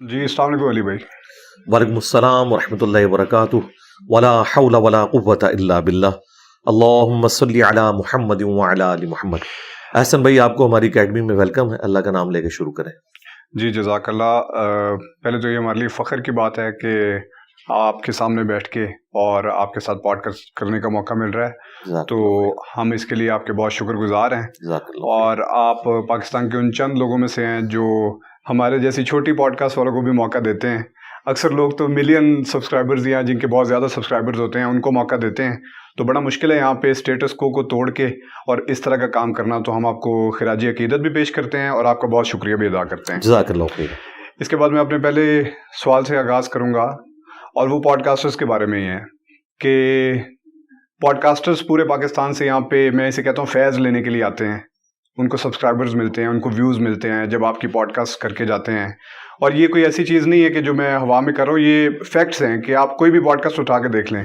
جی السلام علیکم علی بھائی. وعلیکم السلام ورحمۃ اللہ وبرکاتہ. ولا حول ولا قوۃ الا باللہ. اللہم صلی علی محمد وعلی آل محمد. احسن بھائی، آپ کو ہماری اکیڈمی میں ویلکم ہے. اللہ کا نام لے کے شروع کریں. جی جزاک اللہ. پہلے تو یہ ہمارے لیے فخر کی بات ہے کہ آپ کے سامنے بیٹھ کے اور آپ کے ساتھ پوڈ کاسٹ کرنے کا موقع مل رہا ہے، تو ہم اس کے لیے آپ کے بہت شکر گزار ہیں. اور آپ پاکستان کے ان چند لوگوں میں سے ہیں جو ہمارے جیسی چھوٹی پوڈ کاسٹ والوں کو بھی موقع دیتے ہیں. اکثر لوگ تو ملین سبسکرائبرز یا جن کے بہت زیادہ سبسکرائبرز ہوتے ہیں ان کو موقع دیتے ہیں، تو بڑا مشکل ہے یہاں پہ اسٹیٹس کو توڑ کے اور اس طرح کا کام کرنا. تو ہم آپ کو خراج عقیدت بھی پیش کرتے ہیں اور آپ کا بہت شکریہ بھی ادا کرتے ہیں. جزاک اللہ خیر. اس کے بعد میں اپنے پہلے سوال سے آغاز کروں گا، اور وہ پوڈ کاسٹرز کے بارے میں ہی ہے کہ پوڈ کاسٹرز پورے پاکستان سے یہاں پہ میں اسے کہتا ہوں فیض لینے کے لیے آتے ہیں. ان کو سبسکرائبرز ملتے ہیں، ان کو ویوز ملتے ہیں جب آپ کی پوڈ کاسٹ کر کے جاتے ہیں. اور یہ کوئی ایسی چیز نہیں ہے کہ جو میں ہوا میں کر رہا ہوں، یہ فیکٹس ہیں کہ آپ کوئی بھی پوڈ کاسٹ اٹھا کے دیکھ لیں.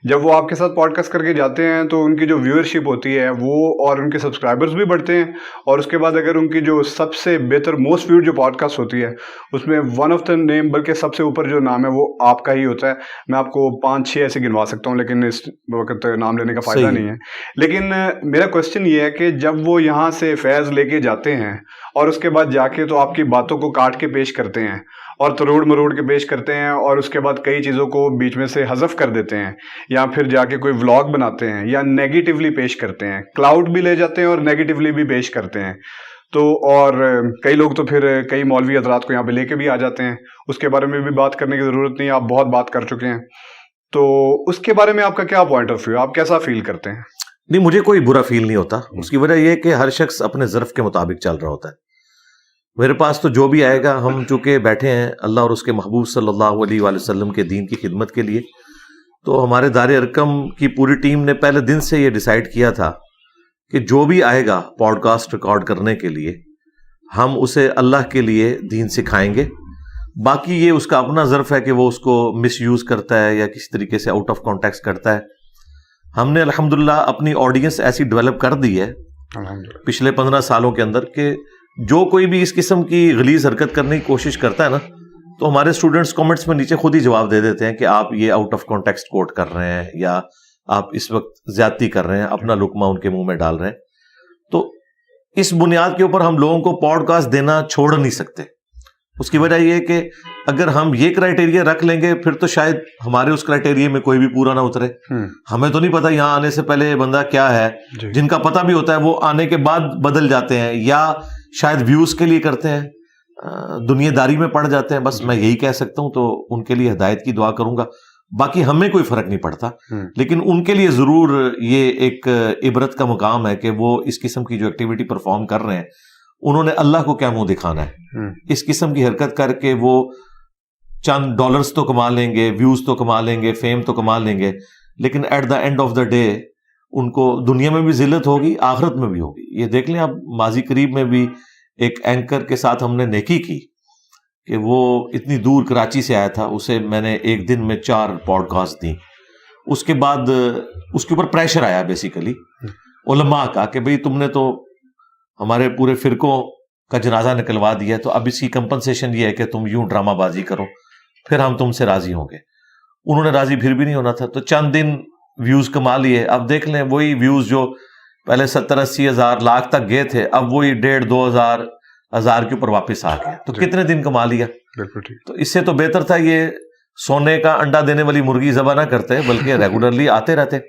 جب وہ آپ کے ساتھ پوڈ کاسٹ کر کے جاتے ہیں تو ان کی جو ویورشپ ہوتی ہے وہ اور ان کے سبسکرائبرز بھی بڑھتے ہیں. اور اس کے بعد اگر ان کی جو سب سے بہتر موسٹ ویوڈ جو پوڈ کاسٹ ہوتی ہے اس میں ون آف دا نیم، بلکہ سب سے اوپر جو نام ہے وہ آپ کا ہی ہوتا ہے. میں آپ کو 5-6 ایسے گنوا سکتا ہوں لیکن اس وقت نام لینے کا فائدہ نہیں ہے. لیکن میرا کوشچن یہ ہے کہ جب وہ یہاں سے فیض لے کے جاتے ہیں اور اس کے بعد جا کے تو آپ کی باتوں کو کاٹ کے پیش کرتے ہیں اور تروڑ مروڑ کے پیش کرتے ہیں، اور اس کے بعد کئی چیزوں کو بیچ میں سے حذف کر دیتے ہیں، یا پھر جا کے کوئی ولاگ بناتے ہیں یا نیگیٹیولی پیش کرتے ہیں، کلاؤڈ بھی لے جاتے ہیں اور نیگیٹیولی بھی پیش کرتے ہیں. تو اور کئی لوگ تو پھر کئی مولوی حضرات کو یہاں پہ لے کے بھی آ جاتے ہیں. اس کے بارے میں بھی بات کرنے کی ضرورت نہیں، آپ بہت بات کر چکے ہیں. تو اس کے بارے میں آپ کا کیا پوائنٹ آف ویو، آپ کیسا فیل کرتے ہیں؟ نہیں، مجھے کوئی برا فیل نہیں ہوتا. اس کی وجہ یہ ہے کہ ہر شخص اپنے ظرف کے مطابق چل رہا ہوتا ہے. میرے پاس تو جو بھی آئے گا، ہم چونکہ بیٹھے ہیں اللہ اور اس کے محبوب صلی اللہ علیہ وآلہ وسلم کے دین کی خدمت کے لیے، تو ہمارے دار ارکم کی پوری ٹیم نے پہلے دن سے یہ ڈیسائیڈ کیا تھا کہ جو بھی آئے گا پوڈ کاسٹ ریکارڈ کرنے کے لیے ہم اسے اللہ کے لیے دین سکھائیں گے. باقی یہ اس کا اپنا ظرف ہے کہ وہ اس کو مس یوز کرتا ہے یا کسی طریقے سے آؤٹ آف کانٹیکسٹ کرتا ہے. ہم نے الحمدللہ اپنی آڈینس ایسی ڈیولپ کر دی ہے پچھلے 15 سالوں کے اندر کہ جو کوئی بھی اس قسم کی غلیظ حرکت کرنے کی کوشش کرتا ہے نا، تو ہمارے اسٹوڈنٹس کامنٹس میں نیچے خود ہی جواب دے دیتے ہیں کہ آپ یہ آؤٹ آف کانٹیکسٹ کوٹ کر رہے ہیں یا آپ اس وقت زیادتی کر رہے ہیں، اپنا لقمہ ان کے منہ میں ڈال رہے ہیں. تو اس بنیاد کے اوپر ہم لوگوں کو پوڈ کاسٹ دینا چھوڑ نہیں سکتے. اس کی وجہ یہ ہے کہ اگر ہم یہ کرائٹیریا رکھ لیں گے پھر تو شاید ہمارے اس کرائٹیریا میں کوئی بھی پورا نہ اترے. ہمیں تو نہیں پتا یہاں آنے سے پہلے بندہ کیا ہے، جن کا پتہ بھی ہوتا ہے وہ آنے کے بعد بدل جاتے ہیں یا شاید ویوز کے لیے کرتے ہیں، دنیا داری میں پڑ جاتے ہیں. بس میں یہی کہہ سکتا ہوں، تو ان کے لیے ہدایت کی دعا کروں گا. باقی ہمیں کوئی فرق نہیں پڑتا، لیکن ان کے لیے ضرور یہ ایک عبرت کا مقام ہے کہ وہ اس قسم کی جو ایکٹیویٹی پرفارم کر رہے ہیں انہوں نے اللہ کو کیا منہ دکھانا ہے. اس قسم کی حرکت کر کے وہ چند ڈالرز تو کما لیں گے، ویوز تو کما لیں گے، فیم تو کما لیں گے، لیکن at the end of the day ان کو دنیا میں بھی ذلت ہوگی، آخرت میں بھی ہوگی. یہ دیکھ لیں، اب ماضی قریب میں بھی ایک اینکر کے ساتھ ہم نے نیکی کی کہ وہ اتنی دور کراچی سے آیا تھا، اسے میں نے ایک دن میں 4 پوڈ کاسٹ دی. اس کے بعد اس کے اوپر پریشر آیا بیسیکلی علماء کا کہ بھئی تم نے تو ہمارے پورے فرقوں کا جنازہ نکلوا دیا، تو اب اس کی کمپنسیشن یہ ہے کہ تم یوں ڈرامہ بازی کرو پھر ہم تم سے راضی ہوں گے. انہوں نے راضی پھر بھی نہیں ہونا تھا، تو چند دن ویوز کما لیے. اب دیکھ لیں وہی ویوز جو پہلے 70-80 ہزار لاکھ تک گئے تھے، اب وہی 1.5-2 ہزار کے اوپر واپس آ گئے. تو کتنے دن کما لیا. تو اس سے تو بہتر تھا یہ سونے کا انڈا دینے والی مرغی ذبح نہ کرتے بلکہ ریگولرلی آتے رہتے.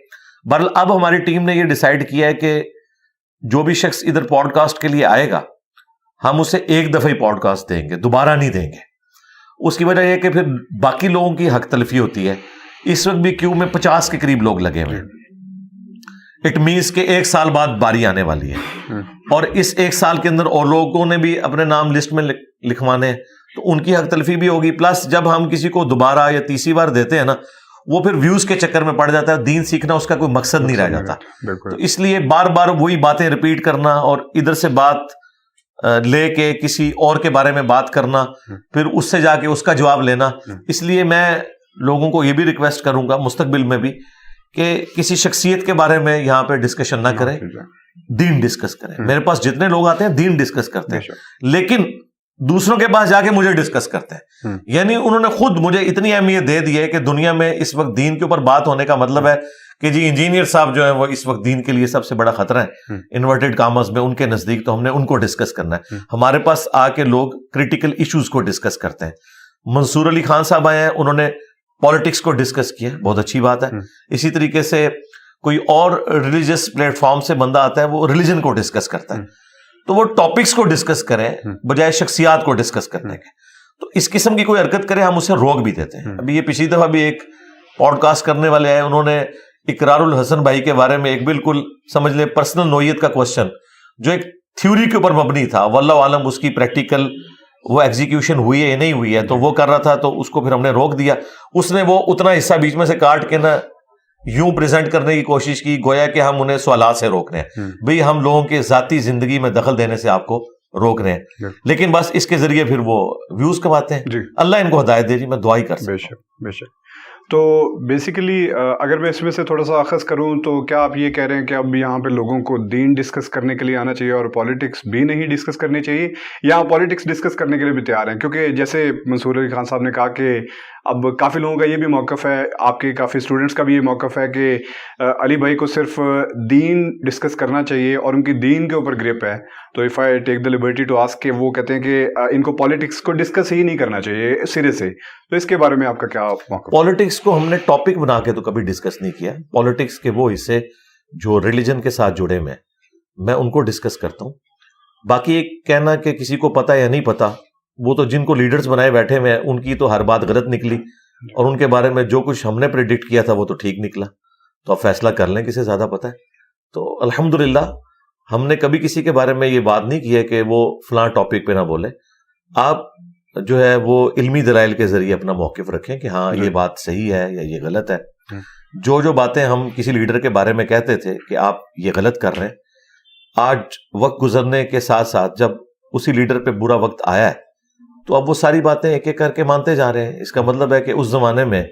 بہرحال اب ہماری ٹیم نے یہ ڈیسائیڈ کیا ہے کہ جو بھی شخص ادھر پوڈ کاسٹ کے لیے آئے گا ہم اسے ایک دفعہ ہی پوڈ کاسٹ دیں گے، دوبارہ نہیں دیں گے. اس کی وجہ یہ کہ پھر باقی لوگوں کی حق تلفی ہوتی ہے. اس وقت بھی کیو میں 50 کے قریب لوگ لگے ہوئے ہیں. اٹ مینس کہ 1 سال بعد باری آنے والی ہے، اور اس 1 سال کے اندر اور لوگوں نے بھی اپنے نام لسٹ میں لکھوانے ہیں، تو ان کی حق تلفی بھی ہوگی. پلس جب ہم کسی کو دوبارہ یا تیسری بار دیتے ہیں نا، وہ پھر ویوز کے چکر میں پڑ جاتا ہے، دین سیکھنا اس کا کوئی مقصد نہیں رہ جاتا. تو اس لیے بار بار وہی باتیں ریپیٹ کرنا اور ادھر سے بات لے کے کسی اور کے بارے میں بات کرنا، پھر اس سے جا کے اس کا جواب لینا. اس لیے میں لوگوں کو یہ بھی ریکویسٹ کروں گا مستقبل میں بھی کہ کسی شخصیت کے بارے میں یہاں پہ ڈسکشن نہ کریں، دین ڈسکس کریں. میرے پاس جتنے لوگ آتے ہیں دین ڈسکس کرتے ہیں، لیکن دوسروں کے پاس جا کے مجھے ڈسکس کرتے ہیں. یعنی انہوں نے خود مجھے اتنی اہمیت دے دی ہے کہ دنیا میں اس وقت دین کے اوپر بات ہونے کا مطلب ہے کہ جی انجینئر صاحب جو ہیں وہ اس وقت دین کے لیے سب سے بڑا خطرہ ہے انورٹڈ کامرز میں ان کے نزدیک, تو ہم نے ان کو ڈسکس کرنا ہے. ہمارے پاس آ کے لوگ کریٹیکل ایشوز کو ڈسکس کرتے ہیں. منصور علی خان صاحب آئے ہیں, انہوں نے پالیٹکس کو ڈسکس کیا, بہت اچھی بات ہے. اسی طریقے سے کوئی اور ریلیجیس پلیٹ فارم سے بندہ آتا ہے, وہ ریلیجن کو ڈسکس کرتا ہے, تو وہ ٹاپکس کو ڈسکس کریں بجائے شخصیات کو ڈسکس کرنے کے. تو اس قسم کی کوئی حرکت کرے ہم اسے روک بھی دیتے ہیں. ابھی یہ پچھلی دفعہ بھی ایک پوڈ کاسٹ کرنے والے آئے, انہوں نے اقرار الحسن بھائی کے بارے میں ایک بالکل سمجھ لیں پرسنل نوعیت کا کوشچن جو ایک تھیوری کے اوپر مبنی تھا, واللہ عالم اس کی پریکٹیکل وہ ایگزیکیوشن ہوئی ہے یا نہیں ہوئی ہے, تو وہ کر رہا تھا, تو اس کو پھر ہم نے روک دیا. اس نے وہ اتنا حصہ بیچ میں سے کاٹ کے نا یوں پریزنٹ کرنے کی کوشش کی گویا کہ ہم انہیں سوالات سے روک رہے ہیں. بھئی ہم لوگوں کے ذاتی زندگی میں دخل دینے سے آپ کو روک رہے ہیں, لیکن بس اس کے ذریعے پھر وہ ویوز کماتے ہیں. اللہ ان کو ہدایت دے جی, میں دعا ہی کر سکتا ہوں. بے شک بے شک. تو بیسیکلی اگر میں اس میں سے تھوڑا سا اخذ کروں تو کیا آپ یہ کہہ رہے ہیں کہ اب یہاں پہ لوگوں کو دین ڈسکس کرنے کے لیے آنا چاہیے اور پالیٹکس بھی نہیں ڈسکس کرنی چاہیے, یا پالیٹکس ڈسکس کرنے کے لیے بھی تیار ہیں؟ کیونکہ جیسے منصور علی خان صاحب نے کہا کہ اب کافی لوگوں کا یہ بھی موقف ہے, آپ کے کافی اسٹوڈنٹس کا بھی یہ موقف ہے کہ علی بھائی کو صرف دین ڈسکس کرنا چاہیے اور ان کی دین کے اوپر گرپ ہے. تو if I take the liberty to ask کہ وہ کہتے ہیں کہ ان کو پالیٹکس کو ڈسکس ہی نہیں کرنا چاہیے سرے سے, تو اس کے بارے میں آپ کا کیا موقف؟ پالیٹکس کو ہم نے ٹاپک بنا کے تو کبھی ڈسکس نہیں کیا. پالیٹکس کے وہ حصے جو ریلیجن کے ساتھ جڑے میں ان کو ڈسکس کرتا ہوں. باقی ایک کہنا کہ کسی کو پتا یا نہیں پتا, وہ تو جن کو لیڈرز بنائے بیٹھے ہوئے ہیں ان کی تو ہر بات غلط نکلی, اور ان کے بارے میں جو کچھ ہم نے پریڈکٹ کیا تھا وہ تو ٹھیک نکلا. تو آپ فیصلہ کر لیں کسے زیادہ پتا ہے. تو الحمدللہ ہم نے کبھی کسی کے بارے میں یہ بات نہیں کی ہے کہ وہ فلاں ٹاپک پہ نہ بولے. آپ جو ہے وہ علمی دلائل کے ذریعے اپنا موقف رکھیں کہ ہاں یہ بات صحیح ہے یا یہ غلط ہے. جو باتیں ہم کسی لیڈر کے بارے میں کہتے تھے کہ آپ یہ غلط کر رہے ہیں, آج وقت گزرنے کے ساتھ ساتھ جب اسی لیڈر پہ برا وقت آیا ہے تو اب وہ ساری باتیں ایک ایک کر کے مانتے جا رہے ہیں. اس کا مطلب ہے کہ اس زمانے میں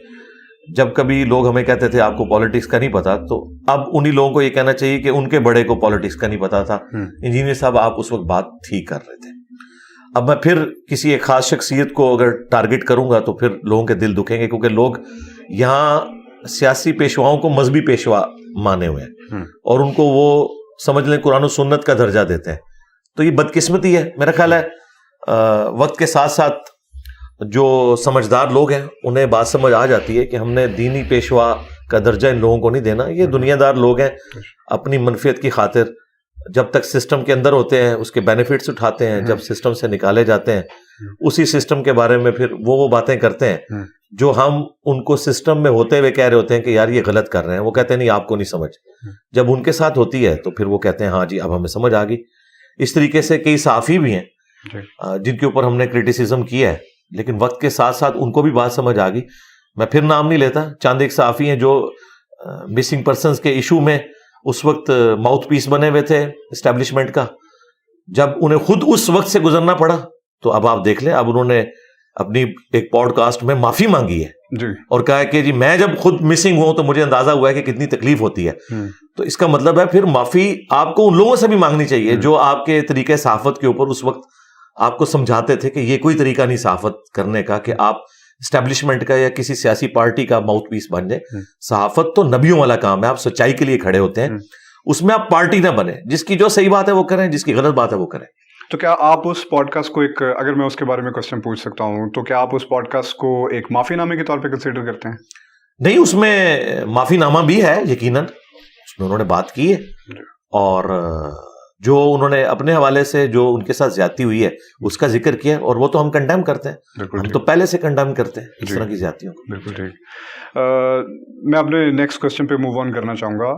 جب کبھی لوگ ہمیں کہتے تھے آپ کو پالیٹکس کا نہیں پتا, تو اب انہی لوگوں کو یہ کہنا چاہیے کہ ان کے بڑے کو پالیٹکس کا نہیں پتا تھا. انجینئر صاحب آپ اس وقت بات ٹھیک کر رہے تھے. اب میں پھر کسی ایک خاص شخصیت کو اگر ٹارگٹ کروں گا تو پھر لوگوں کے دل دکھیں گے, کیونکہ لوگ یہاں سیاسی پیشواؤں کو مذہبی پیشوا مانے ہوئے ہیں اور ان کو وہ سمجھ لیں قرآن و سنت کا درجہ دیتے ہیں. تو یہ بدقسمتی ہے. میرا خیال ہے وقت کے ساتھ ساتھ جو سمجھدار لوگ ہیں انہیں بات سمجھ آ جاتی ہے کہ ہم نے دینی پیشوا کا درجہ ان لوگوں کو نہیں دینا. یہ دنیا دار لوگ ہیں, اپنی منفیت کی خاطر جب تک سسٹم کے اندر ہوتے ہیں اس کے بینیفٹس اٹھاتے ہیں, جب سسٹم سے نکالے جاتے ہیں اسی سسٹم کے بارے میں پھر وہ باتیں کرتے ہیں جو ہم ان کو سسٹم میں ہوتے ہوئے کہہ رہے ہوتے ہیں کہ یار یہ غلط کر رہے ہیں. وہ کہتے ہیں نہیں آپ کو نہیں سمجھ. جب ان کے ساتھ ہوتی ہے تو پھر وہ کہتے ہیں ہاں جی اب ہمیں سمجھ آ گئی. اس طریقے سے کئی صحافی بھی ہیں جن کے اوپر ہم نے کرٹیسزم کیا ہے, لیکن وقت کے ساتھ ساتھ ان کو بھی بات سمجھ آ گئی. میں پھر نام نہیں لیتا, چند ایک صحافی ہیں جو مسنگ پرسنز کے ایشو میں اس وقت ماؤتھ پیس بنے ہوئے تھے اسٹیبلشمنٹ کا. جب انہیں خود اس وقت سے گزرنا پڑا تو اب آپ دیکھ لیں, اب انہوں نے اپنی ایک پوڈ کاسٹ میں معافی مانگی ہے اور کہا ہے کہ جی میں جب خود مسنگ ہوں تو مجھے اندازہ ہوا ہے کہ کتنی تکلیف ہوتی ہے. تو اس کا مطلب ہے پھر معافی آپ کو ان لوگوں سے بھی مانگنی چاہیے جو آپ کے طریقے صحافت کے اوپر اس وقت آپ کو سمجھاتے تھے کہ یہ کوئی طریقہ نہیں صحافت کرنے کا کہ آپ اسٹیبلشمنٹ کا یا کسی سیاسی پارٹی کا ماؤتھ پیس بن جائے. صحافت تو نبیوں والا کام ہے, آپ سچائی کے لیے کھڑے ہوتے ہیں, اس میں آپ پارٹی نہ بنے. جس کی جو صحیح بات ہے وہ کریں, جس کی غلط بات ہے وہ کریں. تو کیا آپ اس پوڈ کاسٹ کو ایک, اگر میں اس کے بارے میں کوشچن پوچھ سکتا ہوں, تو کیا آپ اس پوڈ کاسٹ کو ایک معافی نامے کے طور پہ کنسیڈر کرتے ہیں؟ نہیں, اس میں معافی نامہ بھی ہے یقیناً, اس میں انہوں نے بات کی ہے اور جو انہوں نے اپنے حوالے سے جو ان کے ساتھ زیادتی ہوئی ہے اس کا ذکر کیا, اور وہ تو ہم کنڈیم کرتے ہیں, ہم تو پہلے سے کنڈیم کرتے ہیں اس طرح کی زیادتیوں کو. بالکل ٹھیک. میں اپنے نیکسٹ کوشچن پہ موو آن کرنا چاہوں گا.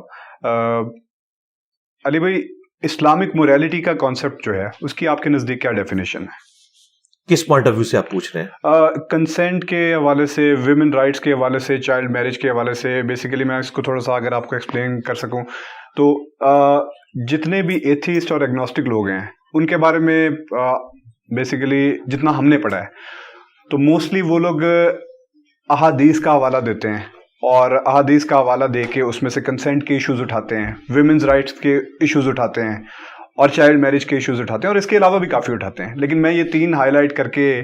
علی بھائی, اسلامک موریلٹی کا کانسیپٹ جو ہے اس کی آپ کے نزدیک کیا ڈیفینیشن ہے؟ کس پوائنٹ آف ویو سے آپ پوچھ رہے ہیں؟ کنسینٹ کے حوالے سے, ویمن رائٹس کے حوالے سے, چائلڈ میرج کے حوالے سے. بیسیکلی میں اس کو تھوڑا سا اگر آپ کو ایکسپلین کر سکوں تو جتنے بھی ایتھیسٹ اور ایگنوسٹک لوگ ہیں ان کے بارے میں بیسیکلی جتنا ہم نے پڑھا ہے تو موسٹلی وہ لوگ احادیث کا حوالہ دیتے ہیں اور احادیث کا حوالہ دے کے اس میں سے کنسینٹ کے ایشوز اٹھاتے ہیں, ویمنز رائٹس کے ایشوز اٹھاتے ہیں اور چائلڈ میرج کے ایشوز اٹھاتے ہیں، اور اس کے علاوہ بھی کافی اٹھاتے ہیں. لیکن میں یہ 3 ہائی لائٹ کر کے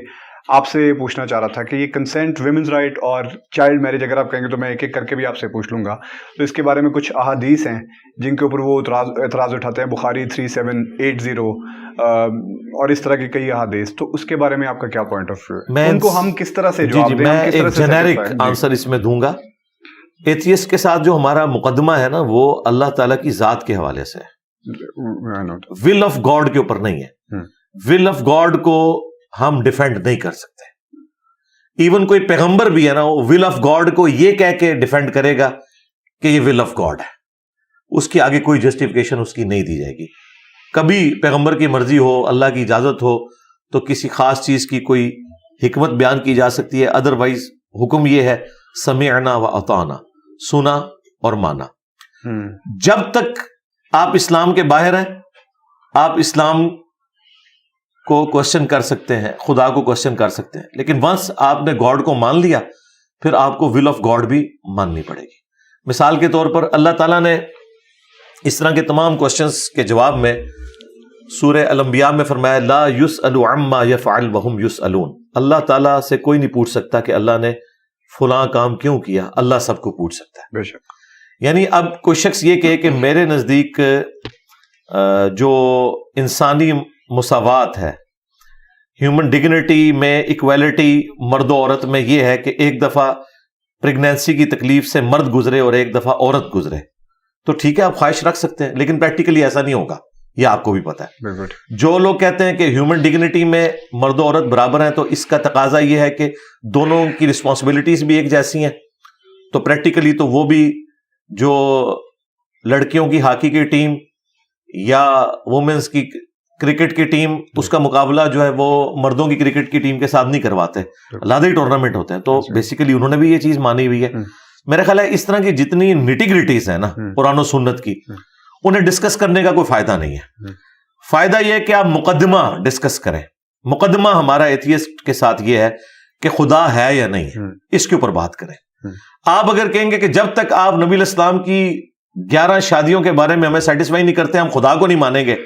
آپ سے پوچھنا چاہ رہا تھا کہ یہ کنسینٹ، ویمنز رائٹ اور چائلڈ میرج اگر آپ کہیں گے تو میں ایک ایک کر کے بھی آپ سے پوچھ لوں گا. تو اس کے بارے میں کچھ احادیث ہیں جن کے اوپر وہ اعتراض اٹھاتے ہیں، بخاری 3780 اور اس طرح کی کئی احادیث. تو اس کے بارے میں آپ کا کیا پوائنٹ آف ویو ہے؟ ان کو ہم کس طرح سے جواب دیں؟ میں ایک جنیرک آنسر اس میں دوں گا. ایتھیسٹ کے ساتھ جو ہمارا مقدمہ ہے نا، وہ اللہ تعالیٰ کی ذات کے حوالے سے ہے، ول آف گاڈ کے اوپر نہیں ہے. ول آف گاڈ کو ہم ڈیفینڈ نہیں کر سکتے. ایون کوئی پیغمبر بھی ہے نا، وہ ول آف گاڈ کو یہ کہہ کے ڈیفینڈ کرے گا کہ یہ ول آف گاڈ ہے، اس کے آگے کوئی جسٹیفیکیشن اس کی نہیں دی جائے گی. کبھی پیغمبر کی مرضی ہو، اللہ کی اجازت ہو تو کسی خاص چیز کی کوئی حکمت بیان کی جا سکتی ہے. ادروائز حکم یہ ہے سمعنا و اطعنا، سنا اور مانا. جب تک آپ اسلام کے باہر ہیں، آپ اسلام کو کوشچن کر سکتے ہیں، خدا کو کوشچن کر سکتے ہیں، لیکن ونس آپ نے گاڈ کو مان لیا پھر آپ کو ول آف گاڈ بھی ماننی پڑے گی. مثال کے طور پر اللہ تعالیٰ نے اس طرح کے تمام کوشچنس کے جواب میں سورہ الانبیاء میں فرمایا لا یسأل عما یفعل وہم یسألون. اللہ تعالیٰ سے کوئی نہیں پوچھ سکتا کہ اللہ نے فلاں کام کیوں کیا، اللہ سب کو پوچھ سکتا ہے. بے شک. یعنی اب کوئی شخص یہ کہے کہ میرے نزدیک جو انسانی مساوات ہے، ہیومن ڈگنیٹی میں ایکویلٹی مرد و عورت میں یہ ہے کہ ایک دفعہ پریگنینسی کی تکلیف سے مرد گزرے اور ایک دفعہ عورت گزرے، تو ٹھیک ہے آپ خواہش رکھ سکتے ہیں، لیکن پریکٹیکلی ایسا نہیں ہوگا، یہ آپ کو بھی پتا ہے. جو لوگ کہتے ہیں کہ ہیومن ڈگنیٹی میں مرد و عورت برابر ہیں، تو اس کا تقاضا یہ ہے کہ دونوں کی رسپانسبلٹیز بھی ایک جیسی ہیں. تو پریکٹیکلی تو وہ بھی جو لڑکیوں کی ہاکی کی ٹیم یا وومنس کی کرکٹ کی ٹیم، اس کا مقابلہ جو ہے وہ مردوں کی کرکٹ کی ٹیم کے ساتھ نہیں کرواتے، علیحدہ ہی ٹورنامنٹ ہوتے ہیں. تو بیسیکلی انہوں نے بھی یہ چیز مانی ہوئی ہے. میرا خیال ہے اس طرح کی جتنی نیٹی گریٹیز ہیں نا قرآن و سنت کی، انہیں ڈسکس کرنے کا کوئی فائدہ نہیں ہے. فائدہ یہ ہے کہ آپ مقدمہ ڈسکس کریں. مقدمہ ہمارا ایتھیسٹ کے ساتھ یہ ہے کہ خدا ہے یا نہیں ہے، اس کے اوپر بات کریں. آپ اگر کہیں گے کہ جب تک آپ نبی علیہ السلام کی 11 شادیوں کے بارے میں ہمیں سیٹسفائی نہیں کرتے، ہم خدا کو نہیں مانیں گے،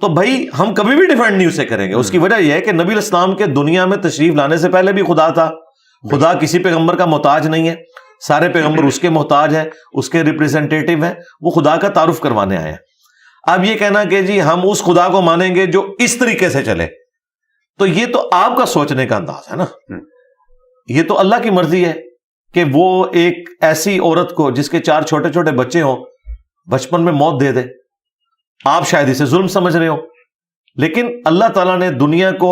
تو بھائی ہم کبھی بھی ڈیفینڈ نہیں اسے کریں گے. اس کی وجہ یہ ہے کہ نبی علیہ السلام کے دنیا میں تشریف لانے سے پہلے بھی خدا تھا. خدا کسی پیغمبر کا محتاج نہیں ہے، سارے پیغمبر اس کے محتاج ہیں، اس کے ریپریزنٹیٹیو ہیں، وہ خدا کا تعارف کروانے آئے ہیں. اب یہ کہنا کہ جی ہم اس خدا کو مانیں گے جو اس طریقے سے چلے، تو یہ تو آپ کا سوچنے کا انداز ہے نا. یہ تو اللہ کی مرضی ہے کہ وہ ایک ایسی عورت کو جس کے 4 چھوٹے چھوٹے بچے ہوں بچپن میں موت دے دے. آپ شاید اسے ظلم سمجھ رہے ہو، لیکن اللہ تعالیٰ نے دنیا کو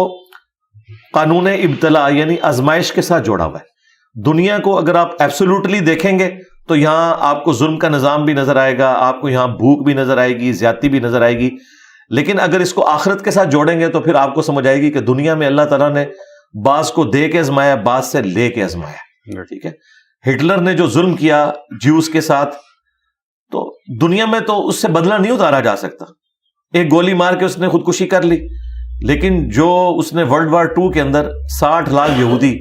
قانون ابتلا یعنی آزمائش کے ساتھ جوڑا ہوا ہے. دنیا کو اگر آپ ایبسولوٹلی دیکھیں گے تو یہاں آپ کو ظلم کا نظام بھی نظر آئے گا، آپ کو یہاں بھوک بھی نظر آئے گی، زیادتی بھی نظر آئے گی. لیکن اگر اس کو آخرت کے ساتھ جوڑیں گے تو پھر آپ کو سمجھ آئے گی کہ دنیا میں اللہ تعالیٰ نے بعض کو دے کے آزمایا، بعض سے لے کے آزمایا. ٹھیک ہے، ہٹلر نے جو ظلم کیا جیوز کے ساتھ، تو دنیا میں تو اس سے بدلہ نہیں اتارا جا سکتا. ایک گولی مار کے اس نے خودکشی کر لی، لیکن جو اس نے ورلڈ وار 2 کے اندر 60 لاکھ یہودی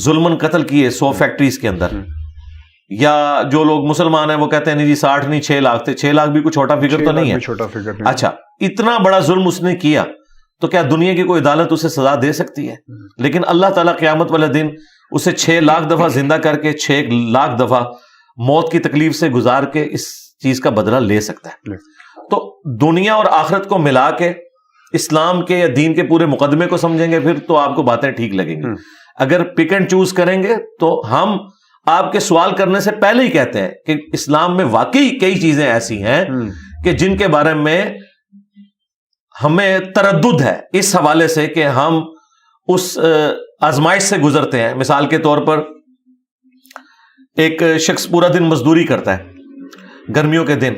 ظلمن قتل کیے 100 فیکٹریز کے اندر، یا جو لوگ مسلمان ہیں وہ کہتے ہیں نہیں جی 60 نہیں 6 لاکھ تھے. 6 لاکھ بھی کوئی چھوٹا فگر تو نہیں ہے. اچھا، اتنا بڑا ظلم اس نے کیا تو کیا دنیا کی کوئی عدالت اسے سزا دے سکتی ہے؟ لیکن اللہ تعالیٰ قیامت والے دن اسے 6 لاکھ دفعہ زندہ کر کے 6 لاکھ دفعہ موت کی تکلیف سے گزار کے اس چیز کا بدلہ لے سکتا ہے. تو دنیا اور آخرت کو ملا کے اسلام کے یا دین کے پورے مقدمے کو سمجھیں گے پھر تو آپ کو باتیں ٹھیک لگیں گی. اگر پک اینڈ چوز کریں گے تو ہم آپ کے سوال کرنے سے پہلے ہی کہتے ہیں کہ اسلام میں واقعی کئی چیزیں ایسی ہیں کہ جن کے بارے میں ہمیں تردد ہے اس حوالے سے کہ ہم اس آزمائش سے گزرتے ہیں. مثال کے طور پر ایک شخص پورا دن مزدوری کرتا ہے گرمیوں کے دن،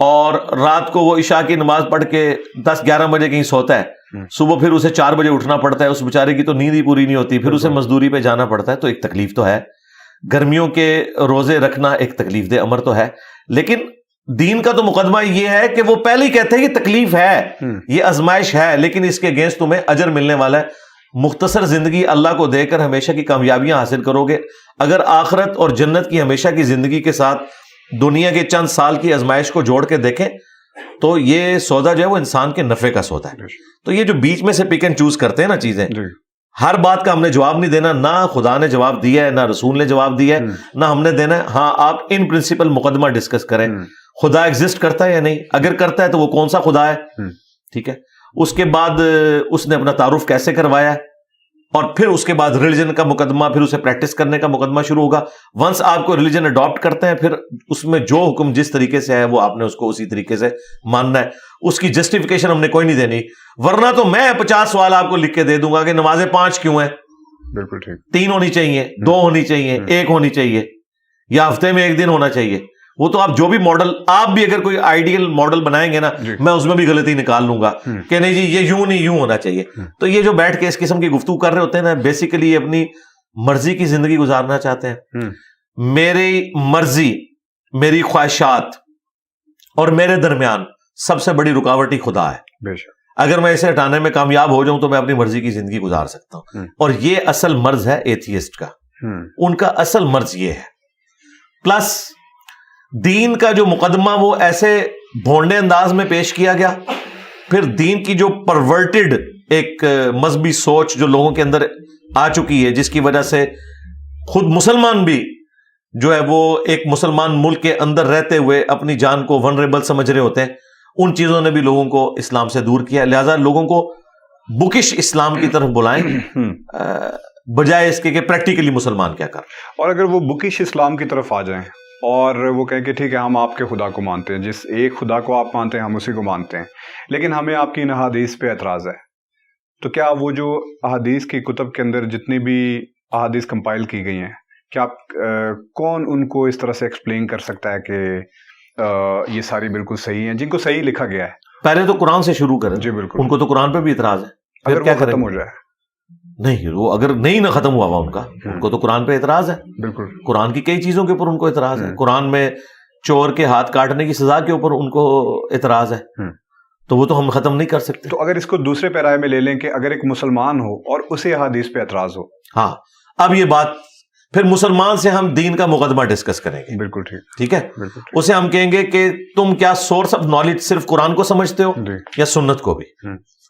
اور رات کو وہ عشاء کی نماز پڑھ کے 10-11 بجے کہیں سوتا ہے، صبح پھر اسے 4 بجے اٹھنا پڑتا ہے. اس بیچارے کی تو نیند ہی پوری نہیں ہوتی، پھر اسے مزدوری پہ جانا پڑتا ہے. تو ایک تکلیف تو ہے، گرمیوں کے روزے رکھنا ایک تکلیف دہ امر تو ہے. لیکن دین کا تو مقدمہ یہ ہے کہ وہ پہلے ہی کہتے ہیں کہ تکلیف ہے، یہ آزمائش ہے، لیکن اس کے اگینسٹ تمہیں اجر ملنے والا ہے. مختصر زندگی اللہ کو دے کر ہمیشہ کی کامیابیاں حاصل کرو گے. اگر آخرت اور جنت کی ہمیشہ کی زندگی کے ساتھ دنیا کے چند سال کی آزمائش کو جوڑ کے دیکھیں تو یہ سودا جو ہے وہ انسان کے نفع کا سودا ہے. تو یہ جو بیچ میں سے پک اینڈ چوز کرتے ہیں نا چیزیں, ہر بات کا ہم نے جواب نہیں دینا, نہ خدا نے جواب دیا ہے, نہ رسول نے جواب دیا ہے, نہ ہم نے دینا ہے. ہاں آپ ان پرنسپل مقدمہ ڈسکس کریں, خدا ایگزسٹ کرتا ہے یا نہیں, اگر کرتا ہے تو وہ کون سا خدا ہے, ٹھیک ہے. اس کے بعد اس نے اپنا تعارف کیسے کروایا ہے, اور پھر اس کے بعد ریلیجن کا مقدمہ, پھر اسے پریکٹس کرنے کا مقدمہ شروع ہوگا. ونس آپ کو ریلیجن اڈاپٹ کرتے ہیں, پھر اس میں جو حکم جس طریقے سے ہے وہ آپ نے اس کو اسی طریقے سے ماننا ہے. اس کی جسٹیفیکیشن ہم نے کوئی نہیں دینی, ورنہ تو میں 50 سوال آپ کو لکھ کے دے دوں گا کہ نمازیں 5 کیوں ہیں, بالکل ٹھیک, 3 ہونی چاہیے, 2 ہونی چاہیے, 1 ہونی چاہیے, یا ہفتے میں 1 دن ہونا چاہیے. وہ تو آپ جو بھی ماڈل, آپ بھی اگر کوئی آئیڈیل ماڈل بنائیں گے نا, میں اس میں بھی غلطی نکال لوں گا کہ نہیں جی یہ یوں نہیں یوں ہونا چاہیے. تو یہ جو بیٹھ کے اس قسم کی گفتگو کر رہے ہوتے ہیں نا, بیسیکلی یہ اپنی مرضی کی زندگی گزارنا چاہتے ہیں. میری مرضی, میری خواہشات اور میرے درمیان سب سے بڑی رکاوٹ ہی خدا ہے. اگر میں اسے ہٹانے میں کامیاب ہو جاؤں تو میں اپنی مرضی کی زندگی گزار سکتا ہوں. اور یہ اصل مرض ہے ایتھیسٹ کا, ان کا اصل مرض یہ ہے. پلس دین کا جو مقدمہ وہ ایسے بھونڈے انداز میں پیش کیا گیا, پھر دین کی جو پرورٹڈ ایک مذہبی سوچ جو لوگوں کے اندر آ چکی ہے, جس کی وجہ سے خود مسلمان بھی جو ہے وہ ایک مسلمان ملک کے اندر رہتے ہوئے اپنی جان کو ونریبل سمجھ رہے ہوتے ہیں, ان چیزوں نے بھی لوگوں کو اسلام سے دور کیا. لہذا لوگوں کو بکش اسلام کی طرف بلائیں بجائے اس کے کہ پریکٹیکلی مسلمان کیا کر. اور اگر وہ بکش اسلام کی طرف آ جائیں اور وہ کہیں کہ ٹھیک ہے ہم آپ کے خدا کو مانتے ہیں, جس ایک خدا کو آپ مانتے ہیں ہم اسی کو مانتے ہیں, لیکن ہمیں آپ کی ان احادیث پہ اعتراض ہے, تو کیا وہ جو احادیث کی کتب کے اندر جتنی بھی احادیث کمپائل کی گئی ہیں, کیا آپ کون ان کو اس طرح سے ایکسپلین کر سکتا ہے کہ یہ ساری بالکل صحیح ہیں, جن کو صحیح لکھا گیا ہے؟ پہلے تو قرآن سے شروع کریں. جی بالکل. ان کو تو قرآن پہ بھی اعتراض ہے, اگر کیا ختم ہو جائے. نہیں, وہ اگر نہیں نہ ختم ہوا ان کا, ان کو تو قرآن پہ اعتراض ہے. بالکل. قرآن کی کئی چیزوں کے اوپر ان کو اعتراض ہے. قرآن میں چور کے ہاتھ کاٹنے کی سزا کے اوپر ان کو اعتراض ہے, تو وہ تو ہم ختم نہیں کر سکتے. تو اگر اس کو دوسرے پیرائے میں لے لیں کہ اگر ایک مسلمان ہو اور اسے احادیث پہ اعتراض ہو, ہاں, اب یہ بات پھر مسلمان سے ہم دین کا مقدمہ ڈسکس کریں گے. بالکل ٹھیک, ٹھیک ہے. اسے ہم کہیں گے کہ تم کیا سورس آف نالج صرف قرآن کو سمجھتے ہو یا سنت کو بھی؟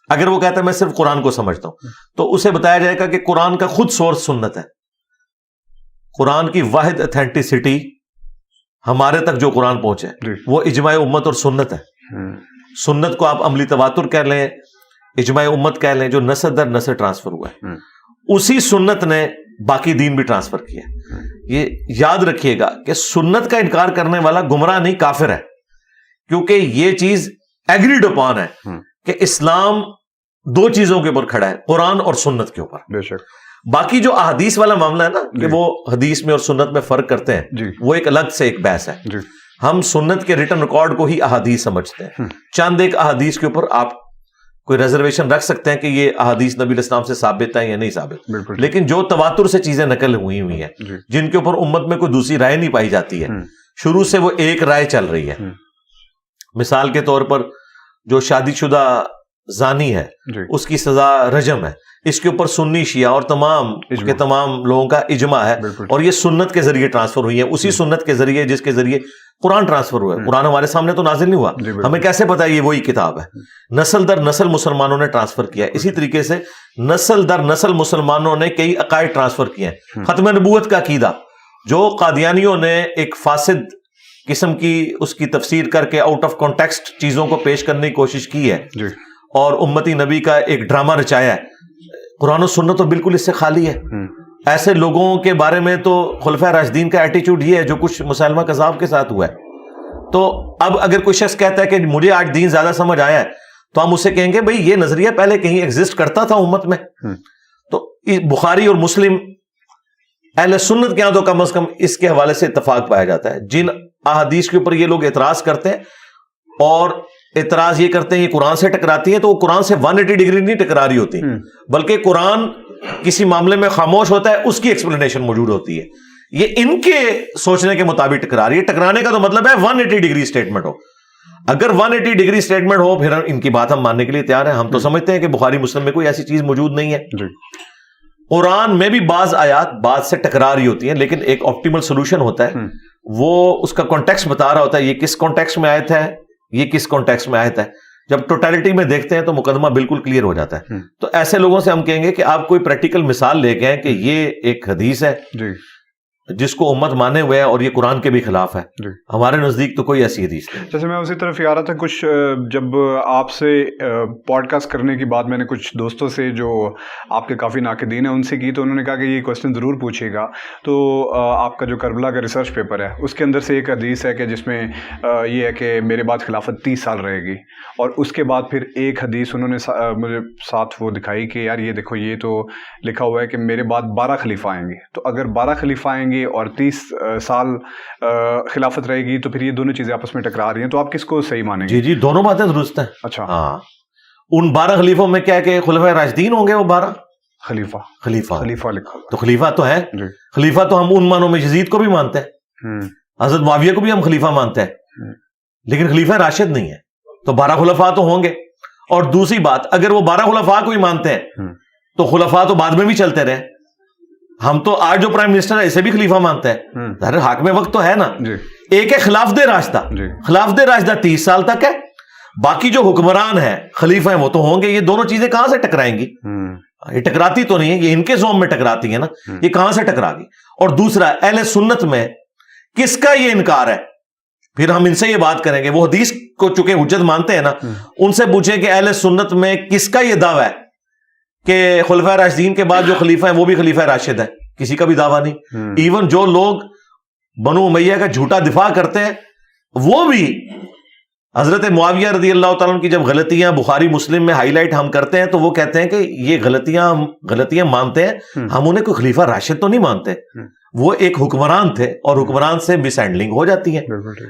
اگر وہ کہتا ہے میں صرف قرآن کو سمجھتا ہوں, تو اسے بتایا جائے گا کہ قرآن کا خود سورس سنت ہے. قرآن کی واحد اتھینٹسٹی ہمارے تک جو قرآن پہنچے وہ اجماع امت اور سنت ہے. سنت کو آپ عملی تواتر کہہ لیں, اجماع امت کہہ لیں, جو نسل در نسل ٹرانسفر ہوا ہے, اسی سنت نے باقی دین بھی ٹرانسفر کیا. یہ یاد رکھیے گا کہ سنت کا انکار کرنے والا گمراہ نہیں کافر ہے, کیونکہ یہ چیز ایگریڈ اپان ہے کہ اسلام 2 چیزوں کے اوپر کھڑا ہے, قرآن اور سنت کے اوپر. بے شک. باقی جو احادیث والا معاملہ ہے نا کہ وہ حدیث میں اور سنت میں فرق کرتے ہیں, وہ ایک الگ سے ایک بحث ہے. ہم سنت کے ریٹن ریکارڈ کو ہی احادیث سمجھتے ہیں. چند ایک احادیث کے اوپر آپ کوئی ریزرویشن رکھ سکتے ہیں کہ یہ احادیث نبی علیہ السلام سے ثابت ہے یا نہیں ثابت, لیکن جو تواتر سے چیزیں نقل ہوئی ہیں جن کے اوپر امت میں کوئی دوسری رائے نہیں پائی جاتی ہے, شروع سے وہ ایک رائے چل رہی ہے. مثال کے طور پر جو شادی شدہ زانی ہے اس کی سزا رجم ہے, اس کے اوپر سنی شیعہ اور تمام کے تمام لوگوں کا اجماع ہے, اور یہ سنت کے ذریعے ٹرانسفر ہوئی ہے, اسی سنت کے ذریعے جس کے ذریعے قرآن ٹرانسفر ہوا ہے. قرآن ہمارے سامنے تو نازل نہیں ہوا, ہمیں کیسے پتا یہ وہی کتاب ہے؟ نسل در نسل مسلمانوں نے ٹرانسفر کیا. اسی طریقے سے نسل در نسل مسلمانوں نے کئی عقائد ٹرانسفر کیے ہیں. ختم نبوت کا عقیدہ جو قادیانیوں نے ایک فاسد قسم کی اس کی تفسیر کر کے آؤٹ آف کانٹیکسٹ چیزوں کو پیش کرنے کی کوشش کی ہے اور امتی نبی کا ایک ڈرامہ رچایا ہے, قرآن و سنت تو بالکل اس سے خالی ہے. ایسے لوگوں کے بارے میں تو خلفائے راشدین کا ایٹیچیوڈ یہ ہے جو کچھ مسلمہ کذاب کے ساتھ ہوا ہے. تو اب اگر کوئی شخص کہتا ہے کہ مجھے آج دین زیادہ سمجھ آیا ہے, تو ہم اسے کہیں گے بھئی یہ نظریہ پہلے کہیں ایگزسٹ کرتا تھا امت میں. تو بخاری اور مسلم اہل سنت کے یہاں تو کم از کم اس کے حوالے سے اتفاق پایا جاتا ہے. جن احادیث کے اوپر یہ لوگ اعتراض کرتے ہیں اور اعتراض یہ کرتے ہیں یہ قرآن سے ٹکراتی ہیں, تو وہ قرآن سے 180 ڈگری نہیں ٹکرا رہی ہوتی, بلکہ قرآن کسی معاملے میں خاموش ہوتا ہے, اس کی ایکسپلینیشن موجود ہوتی ہے. یہ ان کے سوچنے کے مطابق ٹکرا رہی ہے. ٹکرانے کا تو مطلب ہے 180 ڈگری سٹیٹمنٹ ہو. اگر 180 ڈگری سٹیٹمنٹ ہو پھر ان کی بات ہم ماننے کے لیے تیار ہیں. ہم تو سمجھتے ہیں کہ بخاری مسلم میں کوئی ایسی چیز موجود نہیں ہے. قرآن میں بھی بعض آیات بعض سے ٹکرا رہی ہوتی ہیں, لیکن ایک آپٹیمل سولوشن ہوتا ہے, وہ اس کا کانٹیکسٹ بتا رہا ہوتا ہے. یہ کس کانٹیکسٹ میں آیت ہے, یہ کس کانٹیکسٹ میں آیت ہے. جب ٹوٹیلٹی میں دیکھتے ہیں تو مقدمہ بالکل کلیئر ہو جاتا ہے. تو ایسے لوگوں سے ہم کہیں گے کہ آپ کوئی پریکٹیکل مثال لے کے آئیں کہ یہ ایک حدیث ہے جس کو امت مانے ہوئے ہے اور یہ قرآن کے بھی خلاف ہے. ہمارے نزدیک تو کوئی ایسی حدیث نہیں. جیسے میں اسی طرف یہ آ رہا تھا, کچھ جب آپ سے پوڈ کاسٹ کرنے کی بات میں نے کچھ دوستوں سے جو آپ کے کافی ناقدین ہیں ان سے کی, تو انہوں نے کہا کہ یہ کوشچن ضرور پوچھیے گا. تو آپ کا جو کربلا کا ریسرچ پیپر ہے اس کے اندر سے ایک حدیث ہے کہ جس میں یہ ہے کہ میرے بعد خلافت 30 سال رہے گی, اور اس کے بعد پھر ایک حدیث انہوں نے مجھے ساتھ وہ دکھائی کہ یار یہ دیکھو یہ تو لکھا ہوا ہے کہ میرے بعد 12 خلیفہ آئیں گے, تو اگر 12 خلیفہ آئیں گے اور 30 سال خلافت رہے گی تو پھر یہ دونوں چیزیں آپس میں ٹکرا رہی ہیں, تو آپ کس کو صحیح مانیں گے؟ جی دونوں باتیں درست ہیں. اچھا ہاں, ان 12 خلیفوں میں کیا کہ خلفائے راشدین ہوں گے وہ 12 خلیفہ لکھا تو خلیفہ تو ہے. خلیفہ تو ہم ان معنوں میں یزید کو بھی مانتے ہیں, حضرت معاویہ کو بھی ہم خلیفہ مانتے ہیں, لیکن خلیفہ راشد نہیں ہے. تو 12 خلفاء تو ہوں گے. اور دوسری بات, اگر وہ 12 خلفاء کو ہی مانتے ہیں تو خلفاء تو بعد میں بھی چلتے رہے. ہم تو آج جو پرائم منسٹر ہے اسے بھی خلیفہ مانتے ہیں. ظاہر حاکم وقت تو ہے نا. ایک ہے خلافت راشدہ. خلافت راشدہ 30 سال تک ہے. باقی جو حکمران ہیں خلیفہ ہیں وہ تو ہوں گے. یہ دونوں چیزیں کہاں سے ٹکرائیں گی؟ یہ ٹکراتی تو نہیں ہے, یہ ان کے زوم میں ٹکراتی ہیں نا. یہ کہاں سے ٹکرا گی؟ اور دوسرا, اہل سنت میں کس کا یہ انکار ہے؟ پھر ہم ان سے یہ بات کریں گے, وہ حدیث کو چونکہ حجت مانتے ہیں نا, ان سے پوچھیں کہ اہل سنت میں کس کا یہ دعویٰ ہے کہ خلفائے راشدین کے بعد جو خلیفہ ہیں وہ بھی خلیفہ راشد ہے؟ کسی کا بھی دعویٰ نہیں. ایون جو لوگ بنو امیہ کا جھوٹا دفاع کرتے ہیں وہ بھی حضرت معاویہ رضی اللہ تعالیٰ عنہ کی جب غلطیاں بخاری مسلم میں ہائی لائٹ ہم کرتے ہیں تو وہ کہتے ہیں کہ یہ غلطیاں مانتے ہیں, ہم انہیں کوئی خلیفہ راشد تو نہیں مانتے. وہ ایک حکمران تھے اور حکمران سے مس ہینڈلنگ ہو جاتی ہے,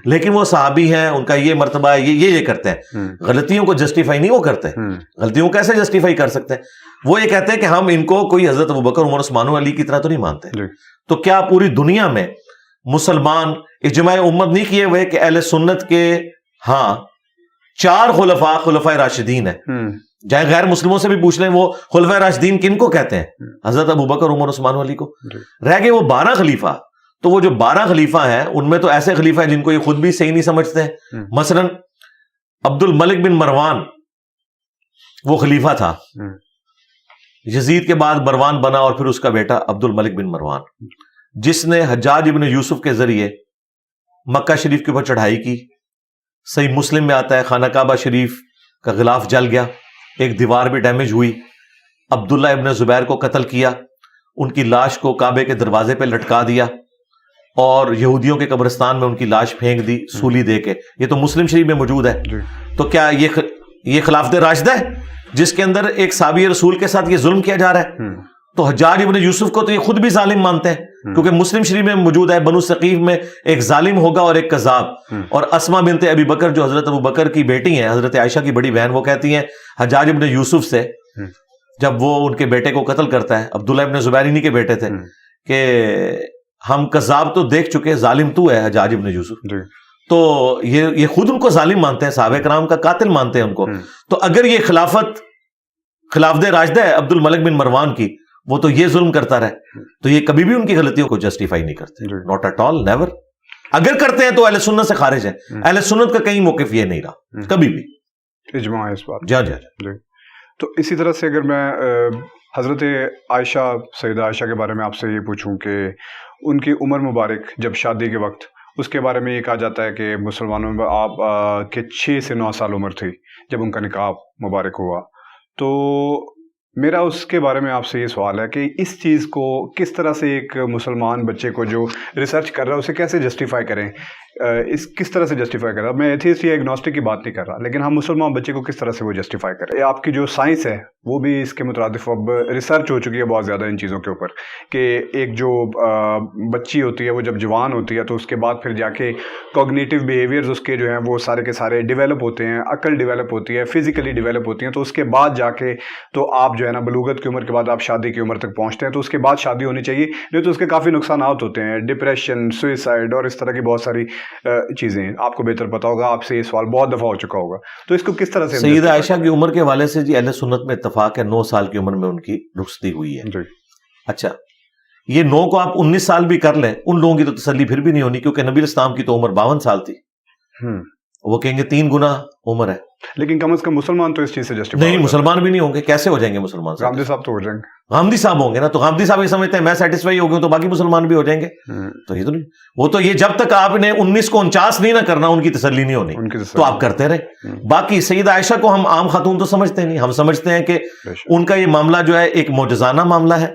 لیکن وہ صحابی ہیں, ان کا یہ مرتبہ ہے, یہ کرتے ہیں. غلطیوں کو جسٹیفائی نہیں وہ کرتے. غلطیوں کو کیسے جسٹیفائی کر سکتے ہیں؟ وہ یہ کہتے ہیں کہ ہم ان کو کوئی حضرت ابوبکر عمر عثمان و علی کی طرح تو نہیں مانتے. تو کیا پوری دنیا میں مسلمان اجماع امت نہیں کیے ہوئے کہ اہل سنت کے ہاں 4 خلفائے راشدین ہیں؟ جائے غیر مسلموں سے بھی پوچھ لیں وہ خلفائے راشدین کن کو کہتے ہیں؟ حضرت ابوبکر عمر عثمان علی کو. رہ گئے وہ 12 خلیفہ. تو وہ جو 12 خلیفہ ہیں ان میں تو ایسے خلیفہ ہیں جن کو یہ خود بھی صحیح نہیں سمجھتے ہیں. مثلا عبد الملک بن مروان وہ خلیفہ تھا, یزید کے بعد مروان بنا اور پھر اس کا بیٹا عبد الملک بن مروان, جس نے حجاج ابن یوسف کے ذریعے مکہ شریف کے اوپر چڑھائی کی. صحیح مسلم میں آتا ہے خانہ کعبہ شریف کا غلاف جل گیا, ایک دیوار بھی ڈیمیج ہوئی. عبداللہ ابن زبیر کو قتل کیا, ان کی لاش کو کعبے کے دروازے پہ لٹکا دیا اور یہودیوں کے قبرستان میں ان کی لاش پھینک دی سولی دے کے. یہ تو مسلم شریف میں موجود ہے. تو کیا یہ خلافت راشدہ ہے جس کے اندر ایک صحابی رسول کے ساتھ یہ ظلم کیا جا رہا ہے؟ تو حجاج ابن یوسف کو تو یہ خود بھی ظالم مانتے ہیں, کیونکہ مسلم شریف میں موجود ہے بنو ثقیف میں ایک ظالم ہوگا اور ایک کذاب. اور اسما بنت ابی بکر جو حضرت ابو بکر کی بیٹی ہیں, حضرت عائشہ کی بڑی بہن, وہ کہتی ہیں حجاج ابن یوسف سے جب وہ ان کے بیٹے کو قتل کرتا ہے, عبداللہ ابن زبیر انہی کے بیٹے تھے, کہ ہم کذاب تو دیکھ چکے, ظالم تو ہے حجاج ابن یوسف. تو یہ خود ان کو ظالم مانتے ہیں, صحابہ کرام کا قاتل مانتے ہیں ان کو. تو اگر یہ خلافت راشدہ ہے عبد الملک بن مروان کی, وہ تو یہ ظلم کرتا رہے, تو یہ کبھی بھی ان کی غلطیوں کو جسٹیفائی نہیں کرتے. Not at all, never. اگر کرتے ہیں تو اہل سنت سے خارج ہیں. اہل سنت کا کہیں موقف یہ نہیں رہا کبھی بھی. اجماع ہے اس بات. جی. تو اسی طرح سے اگر میں حضرت عائشہ, سیدہ عائشہ کے بارے میں آپ سے یہ پوچھوں کہ ان کی عمر مبارک جب شادی کے وقت, اس کے بارے میں یہ کہا جاتا ہے کہ مسلمانوں میں آپ کے 6 سے 9 سال عمر تھی جب ان کا نکاح مبارک ہوا. تو میرا اس کے بارے میں آپ سے یہ سوال ہے کہ اس چیز کو کس طرح سے ایک مسلمان بچے کو جو ریسرچ کر رہا ہے اسے کیسے جسٹیفائی کریں, کس طرح سے جسٹیفائی کر رہا ہے؟ میں ایتھیسٹ یا اگنوسٹک کی بات نہیں کر رہا, لیکن ہم مسلمان بچے کو کس طرح سے وہ جسٹیفائی کریں. آپ کی جو سائنس ہے وہ بھی اس کے مترادف اب ریسرچ ہو چکی ہے بہت زیادہ ان چیزوں کے اوپر, کہ ایک جو بچی ہوتی ہے وہ جب جوان ہوتی ہے تو اس کے بعد پھر جا کے کوگنیٹیو بیہیویئرز اس کے جو ہیں وہ سارے کے سارے ڈیولپ ہوتے ہیں, عقل ڈیولپ ہوتی ہے, فزیکلی ڈیولپ ہوتی ہیں. تو اس کے بعد جا کے تو آپ جو ہے نا بلوغت کی عمر کے بعد آپ شادی کی عمر تک پہنچتے ہیں, تو اس کے بعد شادی ہونی چاہیے, نہیں تو اس کے کافی نقصانات ہوتے ہیں, ڈپریشن, سوئسائڈ اور اس طرح کی بہت ساری چیزیں. آپ کو بہتر پتا ہوگا, آپ سے یہ سوال بہت دفعہ ہو چکا ہوگا. تو اس کو کس طرح سے سیدہ عائشہ کی عمر کے حوالے سے جی اہل سنت میں اتفاق ہے, 9 سال کی عمر میں ان کی رخصتی ہوئی ہے. اچھا, یہ 9 کو آپ 19 سال بھی کر لیں, ان لوگوں کی تو تسلی پھر بھی نہیں ہونی, کیونکہ نبی اسلام کی تو عمر 52 سال تھی. وہ کہیں گے 3 گنا عمر ہے. لیکن کم از کم مسلمان تو اس چیز سے جسٹیفائی نہیں, مسلمان بھی نہیں ہوں گے. کیسے ہو جائیں گے مسلمان؟ غامدی صاحب تو ہو جائیں گے. غامدی صاحب ہوں گے نا, تو غامدی صاحب یہ سمجھتے ہیں میں سیٹسفائی ہو گیا تو باقی مسلمان بھی ہو جائیں گے. تو یہ تو نہیں, وہ تو یہ جب تک آپ نے 19 کو 49 نہیں نہ کرنا ان کی تسلی نہیں ہونی, تو آپ کرتے رہے. باقی سیدہ عائشہ کو ہم عام خاتون تو سمجھتے نہیں, ہم سمجھتے ہیں کہ ان کا یہ معاملہ جو ہے ایک معجزانہ معاملہ ہے.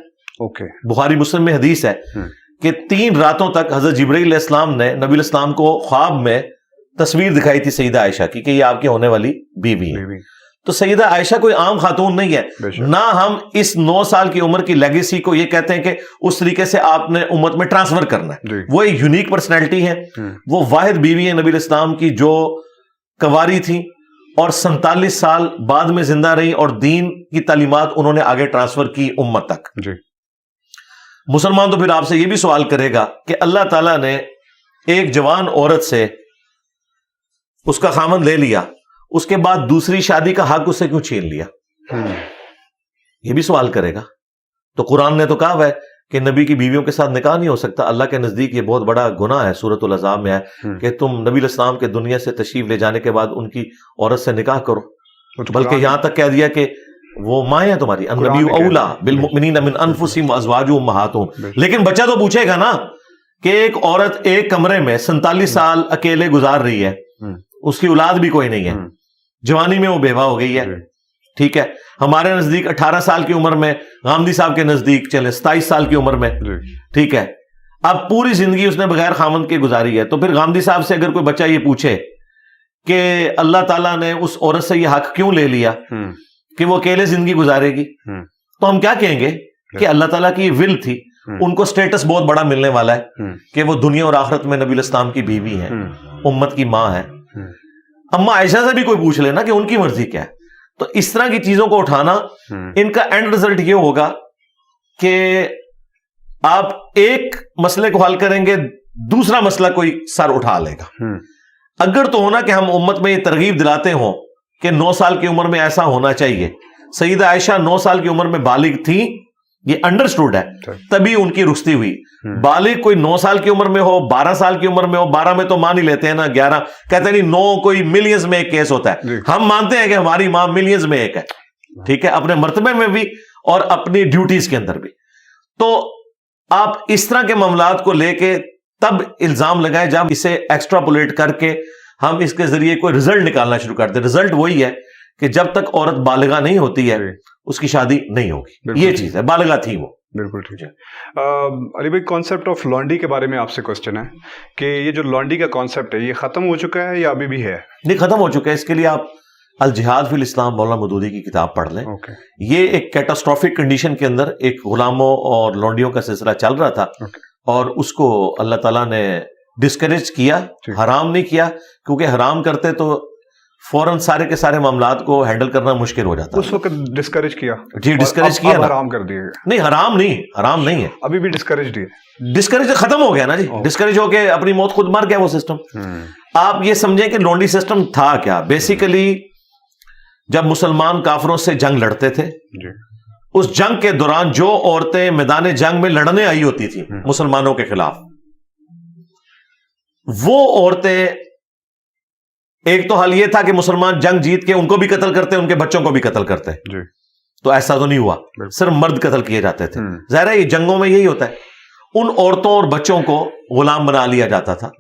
بخاری مسلم میں حدیث ہے کہ 3 راتوں تک حضرت جبرائیل علیہ السلام نے نبی علیہ السلام کو خواب میں تصویر دکھائی تھی سیدہ عائشہ کی کہ یہ آپ کی ہونے والی بیوی ہے. تو سیدہ عائشہ کوئی عام خاتون نہیں ہے, نہ ہم اس 9 سال کی عمر کی لیگیسی کو یہ کہتے ہیں کہ اس طریقے سے آپ نے امت میں ٹرانسفر کرنا ہے. وہ ایک یونیک پرسنالٹی ہے, وہ واحد بیوی ہے نبی علیہ السلام کی جو کنواری تھی اور 47 سال بعد میں زندہ رہی اور دین کی تعلیمات انہوں نے آگے ٹرانسفر کی امت تک. مسلمان تو پھر آپ سے یہ بھی سوال کرے گا کہ اللہ تعالیٰ نے ایک جوان عورت سے اس کا خامند لے لیا, اس کے بعد دوسری شادی کا حق اس سے کیوں چھین لیا؟ یہ بھی سوال کرے گا. تو قرآن نے تو کہا ہے کہ نبی کی بیویوں کے ساتھ نکاح نہیں ہو سکتا. اللہ کے نزدیک یہ بہت بڑا گناہ ہے. سورۃ الاحزاب میں ہے کہ تم نبی علیہ السلام کے دنیا سے تشریف لے جانے کے بعد ان کی عورت سے نکاح کرو, بلکہ یہاں تک کہہ دیا کہ وہ ماں ہے تمہاری, النبی اولا بالمؤمنین من انفسہم وازواجہم امہاتہم. لیکن بچہ تو پوچھے گا نا کہ ایک عورت ایک کمرے میں 47 سال اکیلے گزار رہی ہے, اس کی اولاد بھی کوئی نہیں ہے, جوانی میں وہ بیوہ ہو گئی ہے, ٹھیک ہے. ہمارے نزدیک 18 سال کی عمر میں, غامدی صاحب کے نزدیک چلے 27 سال کی عمر میں, ٹھیک ہے. اب پوری زندگی اس نے بغیر خامند کے گزاری ہے. تو پھر غامدی صاحب سے اگر کوئی بچہ یہ پوچھے کہ اللہ تعالیٰ نے اس عورت سے یہ حق کیوں لے لیا کہ وہ اکیلے زندگی گزارے گی, تو ہم کیا کہیں گے کہ اللہ تعالیٰ کی ول تھی, ان کو سٹیٹس بہت بڑا ملنے والا ہے کہ وہ دنیا اور آخرت میں نبی علیہ السلام کی بیوی ہے, امت کی ماں ہے. اما عائشہ سے بھی کوئی پوچھ لینا کہ ان کی مرضی کیا ہے. تو اس طرح کی چیزوں کو اٹھانا, ان کا اینڈ رزلٹ یہ ہوگا کہ آپ ایک مسئلے کو حل کریں گے, دوسرا مسئلہ کوئی سر اٹھا لے گا. اگر تو ہونا کہ ہم امت میں یہ ترغیب دلاتے ہوں کہ 9 سال کی عمر میں ایسا ہونا چاہیے. سیدہ عائشہ 9 سال کی عمر میں بالغ تھی, یہ انڈرسٹوڈ ہے, تبھی ان کی رخصتی ہوئی. بالغ کوئی 9 سال کی عمر میں ہو, 12 سال کی عمر میں ہو, 12 میں تو مان ہی لیتے ہیں نا, 11 کہتے ہیں نہیں, 9 کوئی ملینز میں ایک کیس ہوتا ہے. ہم مانتے ہیں کہ ہماری ماں ملینز میں ایک ہے, ٹھیک ہے, اپنے مرتبے میں بھی اور اپنی ڈیوٹیز کے اندر بھی. تو آپ اس طرح کے معاملات کو لے کے تب الزام لگائیں جب اسے ایکسٹراپولیٹ کر کے ہم اس کے ذریعے کوئی رزلٹ نکالنا شروع کرتے. رزلٹ وہی ہے کہ جب تک عورت بالغہ نہیں ہوتی ہے اس کی شادی نہیں ہوگی. یہ چیز ہے, بالغہ تھی وہ. بالکل ٹھیک ہے. علی بھائی, کانسیپٹ آف لانڈی کے بارے میں آپ سے کوسچن ہے کہ یہ جو لانڈی کا کانسیپٹ ہے یہ ختم ہو چکا ہے یا ابھی بھی ہے؟ نہیں, ختم ہو چکا ہے. اس کے لیے آپ الجہاد فی الاسلام مولانا مودودی کی کتاب پڑھ لیں. یہ ایک کیٹاسٹرافک کنڈیشن کے اندر ایک غلاموں اور لانڈیوں کا سلسلہ چل رہا تھا, اور اس کو اللہ تعالیٰ نے ڈسکریج کیا, حرام نہیں کیا, کیونکہ حرام کرتے تو فوراً سارے کے سارے معاملات کو ہینڈل کرنا مشکل ہو جاتا. اس وقت ڈسکریج کیا؟ جی ڈسکریج کیا, حرام کر دیا. نہیں حرام نہیں ہے, ابھی بھی ڈسکریج ہے. ڈسکریج ختم ہو گیا نا جی, ڈسکریج ہو کے اپنی موت خود مر گیا وہ سسٹم. آپ یہ سمجھیں کہ لونڈی سسٹم تھا کیا. بیسیکلی جب مسلمان کافروں سے جنگ لڑتے تھے, اس جنگ کے دوران جو عورتیں میدان جنگ میں لڑنے آئی ہوتی تھی مسلمانوں کے خلاف, وہ عورتیں, ایک تو حال یہ تھا کہ مسلمان جنگ جیت کے ان کو بھی قتل کرتے, ان کے بچوں کو بھی قتل کرتے. تو ایسا تو نہیں ہوا, صرف مرد قتل کیے جاتے تھے. ظاہر ہے یہ جنگوں میں یہی ہوتا ہے, ان عورتوں اور بچوں کو غلام بنا لیا جاتا تھا.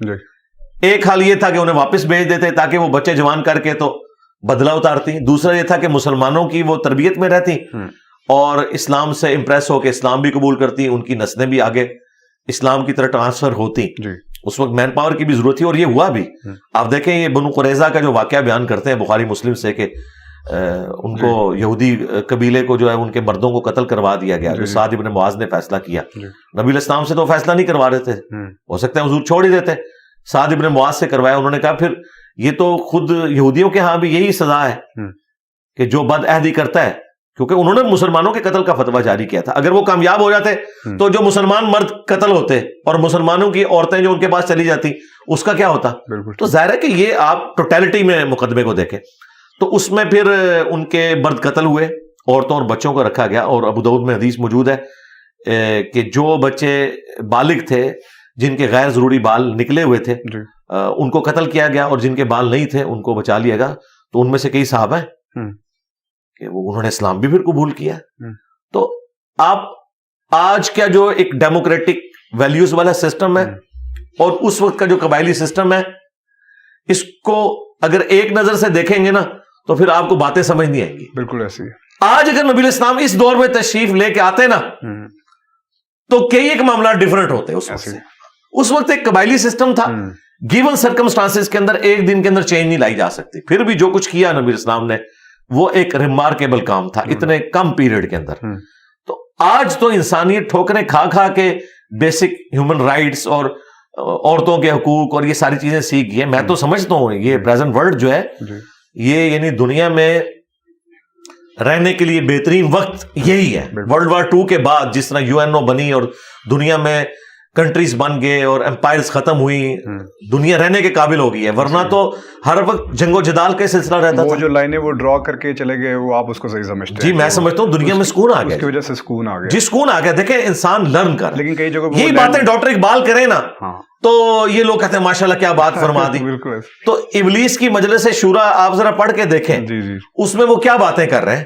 ایک حال یہ تھا کہ انہیں واپس بھیج دیتے تاکہ وہ بچے جوان کر کے تو بدلہ اتارتی. دوسرا یہ تھا کہ مسلمانوں کی وہ تربیت میں رہتی اور اسلام سے امپریس ہو کے اسلام بھی قبول کرتی, ان کی نسلیں بھی آگے اسلام کی طرح ٹرانسفر ہوتی. اس وقت مین پاور کی بھی ضرورت تھی, اور یہ ہوا بھی. آپ دیکھیں یہ بنو قریظہ کا جو واقعہ بیان کرتے ہیں بخاری مسلم سے کہ ان کو یہودی قبیلے کو جو ہے ان کے مردوں کو قتل کروا دیا گیا, جو سعد ابن معاذ نے فیصلہ کیا. نبی علیہ السلام سے تو فیصلہ نہیں کروا رہے تھے, ہو سکتا ہے حضور چھوڑ ہی دیتے, سعد ابن معاذ سے کروایا. انہوں نے کہا پھر یہ تو خود یہودیوں کے ہاں بھی یہی سزا ہے کہ جو بد عہدی کرتا ہے, کیونکہ انہوں نے مسلمانوں کے قتل کا فتویٰ جاری کیا تھا. اگر وہ کامیاب ہو جاتے تو جو مسلمان مرد قتل ہوتے اور مسلمانوں کی عورتیں جو ان کے پاس چلی جاتی, اس کا کیا ہوتا. تو ظاہر ہے کہ یہ آپ ٹوٹیلٹی میں مقدمے کو دیکھیں تو اس میں پھر ان کے مرد قتل ہوئے, عورتوں اور بچوں کو رکھا گیا. اور ابو داؤد میں حدیث موجود ہے کہ جو بچے بالغ تھے جن کے غیر ضروری بال نکلے ہوئے تھے, ان کو قتل کیا گیا اور جن کے بال نہیں تھے ان کو بچا لیا گیا. تو ان میں سے کئی صحابہ ہیں کہ انہوں نے اسلام بھی پھر قبول کیا. تو آپ آج کا جو ایک ڈیموکریٹک ویلیوز والا سسٹم ہے اور اس وقت کا جو قبائلی سسٹم ہے, اس کو اگر ایک نظر سے دیکھیں گے نا تو پھر آپ کو باتیں سمجھ نہیں آئیں گی. بالکل ایسی ہے. آج اگر نبی اسلام اس دور میں تشریف لے کے آتے نا تو کئی ایک معاملات ڈیفرنٹ ہوتے ہیں اس وقت سے. اس وقت ایک قبائلی سسٹم تھا, گیون سرکمسٹانسز کے اندر ایک دن کے اندر چینج نہیں لائی جا سکتی. پھر بھی جو کچھ کیا نبی اسلام نے وہ ایک ریمارکیبل کام تھا اتنے کم پیریڈ کے اندر. تو آج تو انسانیت ٹھوکریں کھا کھا کے بیسک ہیومن رائٹس اور عورتوں کے حقوق اور یہ ساری چیزیں سیکھ گئی. میں تو سمجھتا ہوں یہ پریزنٹ ورلڈ جو ہے یہ یعنی دنیا میں رہنے کے لیے بہترین وقت یہی ہے. ورلڈ وار 2 کے بعد جس طرح UNO بنی اور دنیا میں کنٹریز بن گئے اور امپائرز ختم ہوئی, دنیا رہنے کے قابل ہو گئی ہے. ورنہ تو ہر وقت جنگ و جدال کا سلسلہ رہتا تھا. وہ جو لائنیں وہ ڈرا کر کے چلے گئے وہ آپ اس کو صحیح سمجھتے ہیں؟ جی میں سمجھتا ہوں دنیا میں سکون آ گیا, اس کی وجہ سے سکون آ گیا. جی سکون آ گیا. دیکھیں انسان لرن کر, لیکن کئی جگہ یہی باتیں ڈاکٹر اقبال کریں نا تو یہ لوگ کہتے ہیں ماشاءاللہ کیا بات فرما دی. تو ابلیس کی مجلس شورا آپ ذرا پڑھ کے دیکھیں, اس میں وہ کیا باتیں کر رہے ہیں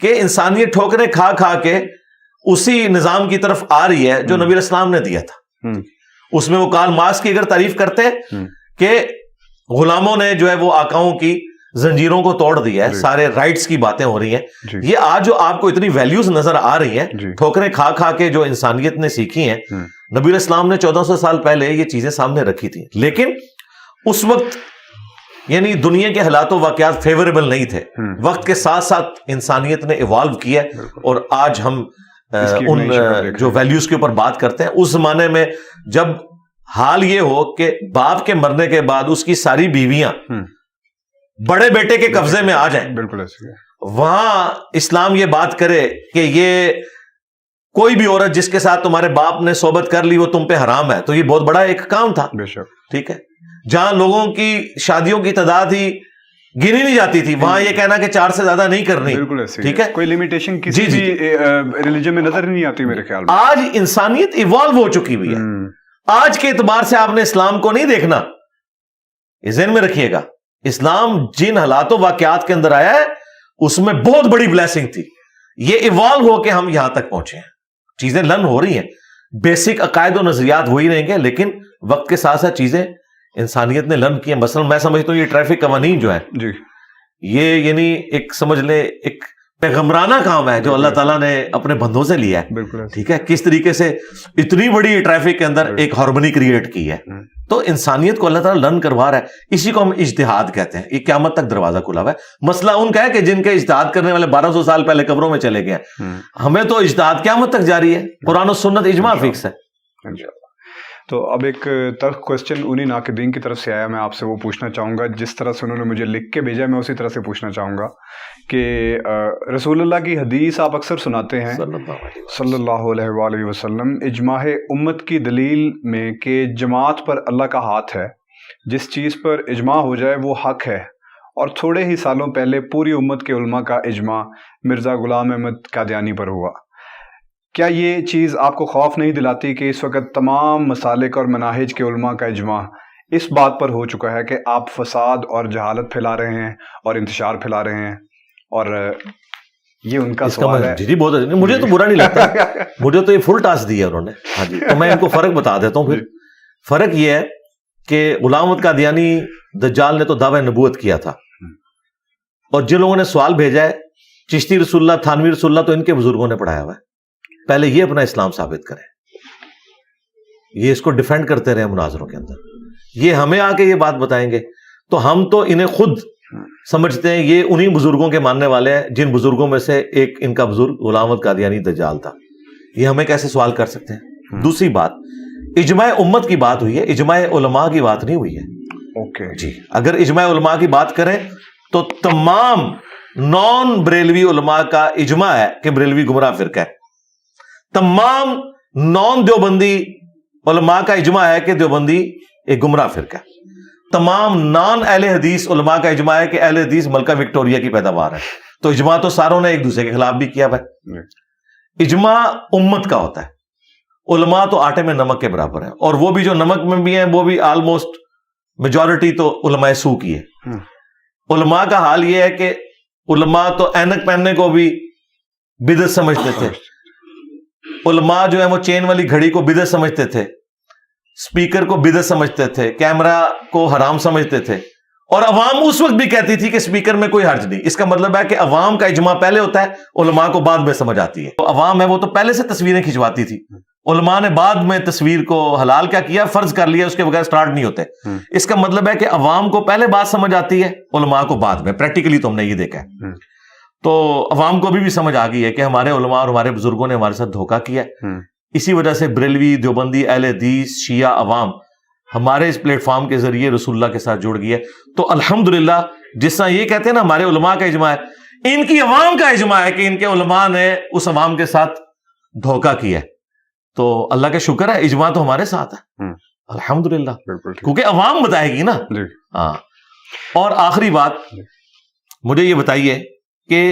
کہ انسانیت ٹھوکریں کھا کھا کے اسی نظام کی طرف آ رہی ہے جو نبی اسلام نے دیا تھا. اس میں وہ کارل مارکس کی اگر تعریف کرتے کہ غلاموں نے جو ہے وہ آقاؤں کی زنجیروں کو توڑ دیا ہے, سارے رائٹس کی باتیں ہو رہی ہیں. یہ آج جو آپ کو اتنی ویلیوز نظر آ رہی ہیں ٹھوکریں کھا کھا کے جو انسانیت نے سیکھی ہیں, نبی اسلام نے 1400 سال پہلے یہ چیزیں سامنے رکھی تھی. لیکن اس وقت یعنی دنیا کے حالات و واقعات فیوریبل نہیں تھے. وقت کے ساتھ ساتھ انسانیت نے ایوالو کیا اور آج ہم ان جو ویلیوز کے اوپر بات کرتے ہیں. اس زمانے میں جب حال یہ ہو کہ باپ کے مرنے کے بعد اس کی ساری بیویاں بڑے بیٹے کے قبضے میں آ جائیں, بالکل ایسے وہاں اسلام یہ بات کرے کہ یہ کوئی بھی عورت جس کے ساتھ تمہارے باپ نے صحبت کر لی وہ تم پہ حرام ہے, تو یہ بہت بڑا ایک کام تھا. بے شک. ٹھیک ہے, جہاں لوگوں کی شادیوں کی تعداد ہی گنی نہیں جاتی تھی وہاں یہ کہنا کہ 4 سے زیادہ نہیں کرنی. بالکل ایسے. ٹھیک ہے, کوئی لمیٹیشن کسی بھی ریلیجن میں نظر نہیں آتی میرے خیال میں. آج انسانیت ایوالو ہو چکی ہوئی ہے. آج کے اعتبار سے آپ نے اسلام کو نہیں دیکھنا, یہ ذہن میں رکھیے گا. اسلام جن حالات و واقعات کے اندر آیا ہے اس میں بہت بڑی بلیسنگ تھی. یہ ایوالو ہو کے ہم یہاں تک پہنچے ہیں. چیزیں لرن ہو رہی ہیں, بیسک عقائد و نظریات وہی رہیں گے, لیکن وقت کے ساتھ ساتھ چیزیں انسانیت نے لرن کی ہیں. مثلا میں سمجھتا ہوں یہ ٹریفک قوانین جو ہے یہ یعنی ایک سمجھ لے ایک پیغمبرانہ کام ہے جو اللہ تعالیٰ نے اپنے بندوں سے لیا ہے. ٹھیک ہے, کس طریقے سے اتنی بڑی ٹریفک کے اندر ایک ہارمونی کریٹ کی ہے. تو انسانیت کو اللہ تعالیٰ لرن کروا رہا ہے. اسی کو ہم اجتہاد کہتے ہیں. یہ قیامت تک دروازہ کھلا ہوا ہے. مسئلہ ان کا ہے کہ جن کے اجتہاد کرنے والے 1200 سال پہلے قبروں میں چلے گئے ہیں. ہمیں تو اجتہاد قیامت تک جاری ہے. قرآن و سنت اجماع فکس ہے. تو اب ایک تلخ کوشچن انہی ناقدین کی طرف سے آیا, میں آپ سے وہ پوچھنا چاہوں گا. جس طرح سے انہوں نے مجھے لکھ کے بھیجا میں اسی طرح سے پوچھنا چاہوں گا کہ رسول اللہ کی حدیث آپ اکثر سناتے ہیں صلی اللہ علیہ وآلہ وسلم, اجماع امت کی دلیل میں کہ جماعت پر اللہ کا ہاتھ ہے, جس چیز پر اجماع ہو جائے وہ حق ہے. اور تھوڑے ہی سالوں پہلے پوری امت کے علماء کا اجماع مرزا غلام احمد قادیانی پر ہوا. کیا یہ چیز آپ کو خوف نہیں دلاتی کہ اس وقت تمام مسالک اور مناہج کے علماء کا اجماع اس بات پر ہو چکا ہے کہ آپ فساد اور جہالت پھیلا رہے ہیں اور انتشار پھیلا رہے ہیں؟ اور یہ ان کا سوال ہے. جی بہت اچھا, مجھے تو برا نہیں لگتا, مجھے تو یہ فل ٹاسک دیا انہوں نے. ہاں جی, تو میں ان کو فرق بتا دیتا ہوں. پھر فرق یہ ہے کہ غلام احمد قادیانی دجال نے تو دعوی نبوت کیا تھا, اور جن لوگوں نے سوال بھیجا ہے چشتی رسول اللہ, تھانوی رسول اللہ, تو ان کے بزرگوں نے پڑھایا ہوا ہے. پہلے یہ اپنا اسلام ثابت کریں, یہ اس کو ڈیفینڈ کرتے رہے مناظروں کے اندر. یہ ہمیں آ کے یہ بات بتائیں گے تو ہم تو انہیں خود سمجھتے ہیں یہ انہی بزرگوں کے ماننے والے ہیں جن بزرگوں میں سے ایک ان کا بزرگ غلام احمد قادیانی دجال تھا. یہ ہمیں کیسے سوال کر سکتے ہیں؟ دوسری بات, اجماع امت کی بات ہوئی ہے, اجماع علماء کی بات نہیں ہوئی ہے. اوکے جی, اگر اجماع علماء کی بات کریں تو تمام نان بریلوی علماء کا اجماع ہے کہ بریلوی گمراہ فرقہ ہے. تمام نان دیوبندی علماء کا اجماع ہے کہ دیوبندی ایک گمراہ فرقہ ہے. تمام نان اہل حدیث علماء کا اجماع ہے کہ اہل حدیث ملکہ وکٹوریہ کی پیداوار ہے. تو اجماع تو ساروں نے ایک دوسرے کے خلاف بھی کیا ہے. اجماع امت کا ہوتا ہے, علماء تو آٹے میں نمک کے برابر ہیں, اور وہ بھی جو نمک میں بھی ہیں وہ بھی آلموسٹ میجورٹی تو علماء سو کی ہے. علماء کا حال یہ ہے کہ علماء تو اینک پہننے کو بھی بدعت سمجھتے تھے. علماء جو ہے وہ چین والی گھڑی کو بدعت سمجھتے تھے, اسپیکر کو بدعت سمجھتے تھے, کیمرہ کو حرام سمجھتے تھے, اور عوام اس وقت بھی کہتی تھی کہ اسپیکر میں کوئی حرج نہیں. اس کا مطلب ہے کہ عوام کا اجماع پہلے ہوتا ہے, علماء کو بعد میں سمجھ آتی ہے. تو عوام ہے وہ تو پہلے سے تصویریں کھنچواتی تھی, علماء نے بعد میں تصویر کو حلال کیا کیا, فرض کر لیا, اس کے بغیر سٹارٹ نہیں ہوتے. اس کا مطلب ہے کہ عوام کو پہلے بات سمجھ آتی ہے, علماء کو بعد میں. پریکٹیکلی تو ہم نے یہ دیکھا ہے. تو عوام کو بھی سمجھ آ گئی ہے کہ ہمارے علماء اور ہمارے بزرگوں نے ہمارے ساتھ دھوکہ کیا ہے. اسی وجہ سے بریلوی, دیوبندی, اہل حدیث, شیعہ عوام ہمارے اس پلیٹ فارم کے ذریعے رسول اللہ کے ساتھ جڑ گئی ہے. تو الحمدللہ جس طرح یہ کہتے ہیں نا ہمارے علماء کا اجماع ہے, ان کی عوام کا اجماع ہے کہ ان کے علماء نے اس عوام کے ساتھ دھوکہ کیا ہے. تو اللہ کا شکر ہے اجماع تو ہمارے ساتھ ہے الحمدللہ, کیونکہ عوام بتائے گی نا. ہاں. اور آخری بات مجھے یہ بتائیے کہ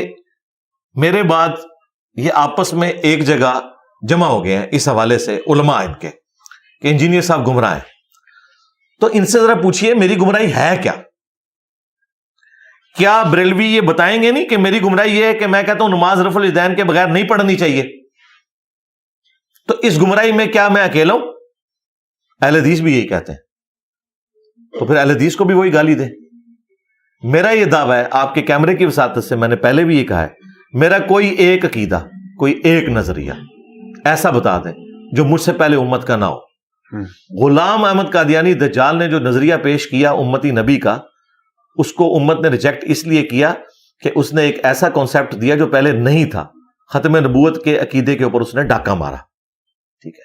میرے بعد یہ آپس میں ایک جگہ جمع ہو گئے ہیں اس حوالے سے علماء ان کے کہ انجینئر صاحب گمراہ ہیں. تو ان سے ذرا پوچھئے میری گمراہی ہے کیا؟ کیا بریلوی یہ بتائیں گے نہیں کہ میری گمراہی یہ ہے کہ میں کہتا ہوں نماز رفع الیدین کے بغیر نہیں پڑھنی چاہیے؟ تو اس گمراہی میں کیا میں اکیلا ہوں؟ اہل حدیث بھی یہی کہتے ہیں. تو پھر اہل حدیث کو بھی وہی گالی دے. میرا یہ دعویٰ ہے آپ کے کیمرے کی وساطت سے, میں نے پہلے بھی یہ کہا ہے, میرا کوئی ایک عقیدہ, کوئی ایک نظریہ ایسا بتا دیں جو مجھ سے پہلے امت کا نہ ہو. غلام احمد قادیانی دجال نے جو نظریہ پیش کیا امتی نبی کا, اس کو امت نے ریجیکٹ اس لیے کیا کہ اس نے ایک ایسا کانسیپٹ دیا جو پہلے نہیں تھا. ختم نبوت کے عقیدے کے اوپر اس نے ڈاکہ مارا. ٹھیک ہے,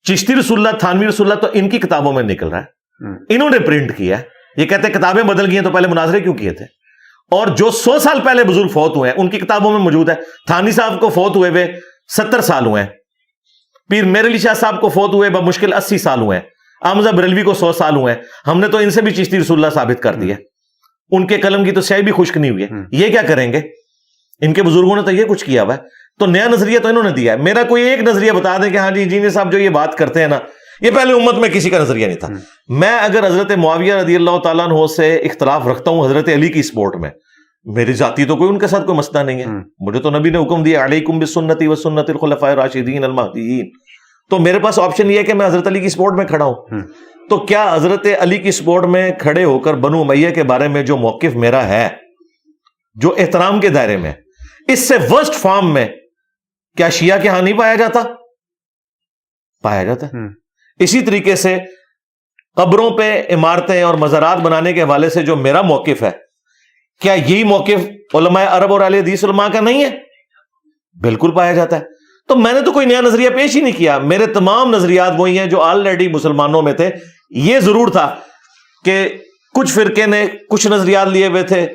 چشتی رسول اللہ, تھانوی رسول اللہ تو ان کی کتابوں میں نکل رہا ہے, انہوں نے پرنٹ کیا ہے. یہ کہتے ہیں کتابیں بدل گئی ہیں تو پہلے مناظرے کیوں کیے تھے؟ اور جو 100 سال پہلے بزرگ فوت ہوئے ہیں ان کی کتابوں میں موجود ہے. تھانوی صاحب کو فوت ہوئے 70 سال ہوئے ہیں, پیر میر علی شاہ صاحب کو فوت ہوئے بمشکل 80 سال ہوئے ہیں, احمد بریلوی کو 100 سال ہوئے ہیں. ہم نے تو ان سے بھی چشتی رسول اللہ ثابت کر دیا, ان کے قلم کی تو سیاہی بھی خشک نہیں ہوئی ہے. یہ کیا کریں گے؟ ان کے بزرگوں نے تو یہ کچھ کیا ہوا ہے. تو نیا نظریہ تو انہوں نے دیا ہے. میرا کوئی ایک نظریہ بتا دیں کہ ہاں جی انجینئر صاحب جو یہ بات کرتے ہیں نا, یہ پہلے امت میں کسی کا نظریہ نہیں تھا. میں اگر حضرت معاویہ رضی اللہ تعالیٰ عنہ سے اختلاف رکھتا ہوں حضرت علی کی سپورٹ میں, میری ذاتی تو کوئی ان کے ساتھ کوئی مسئلہ نہیں ہے. مجھے تو نبی نے حکم دیا علیکم بسنتی و سنت الخلفاء الراشدین المہدیین, تو میرے پاس آپشن یہ ہے کہ میں حضرت علی کی سپورٹ میں کھڑا ہوں. تو کیا حضرت علی کی سپورٹ میں کھڑے ہو کر بنو امیہ کے بارے میں جو موقف میرا ہے, جو احترام کے دائرے میں, اس سے ورسٹ فارم میں کیا شیعہ کے ہاں نہیں پایا جاتا؟ پایا جاتا ہے. اسی طریقے سے قبروں پہ عمارتیں اور مزارات بنانے کے حوالے سے جو میرا موقف ہے, کیا یہی موقف علماء عرب اور اہل حدیث علماء کا نہیں ہے؟ بالکل پایا جاتا ہے. تو میں نے تو کوئی نیا نظریہ پیش ہی نہیں کیا. میرے تمام نظریات وہی ہیں جو آلریڈی مسلمانوں میں تھے. یہ ضرور تھا کہ کچھ فرقے نے کچھ نظریات لیے ہوئے تھے,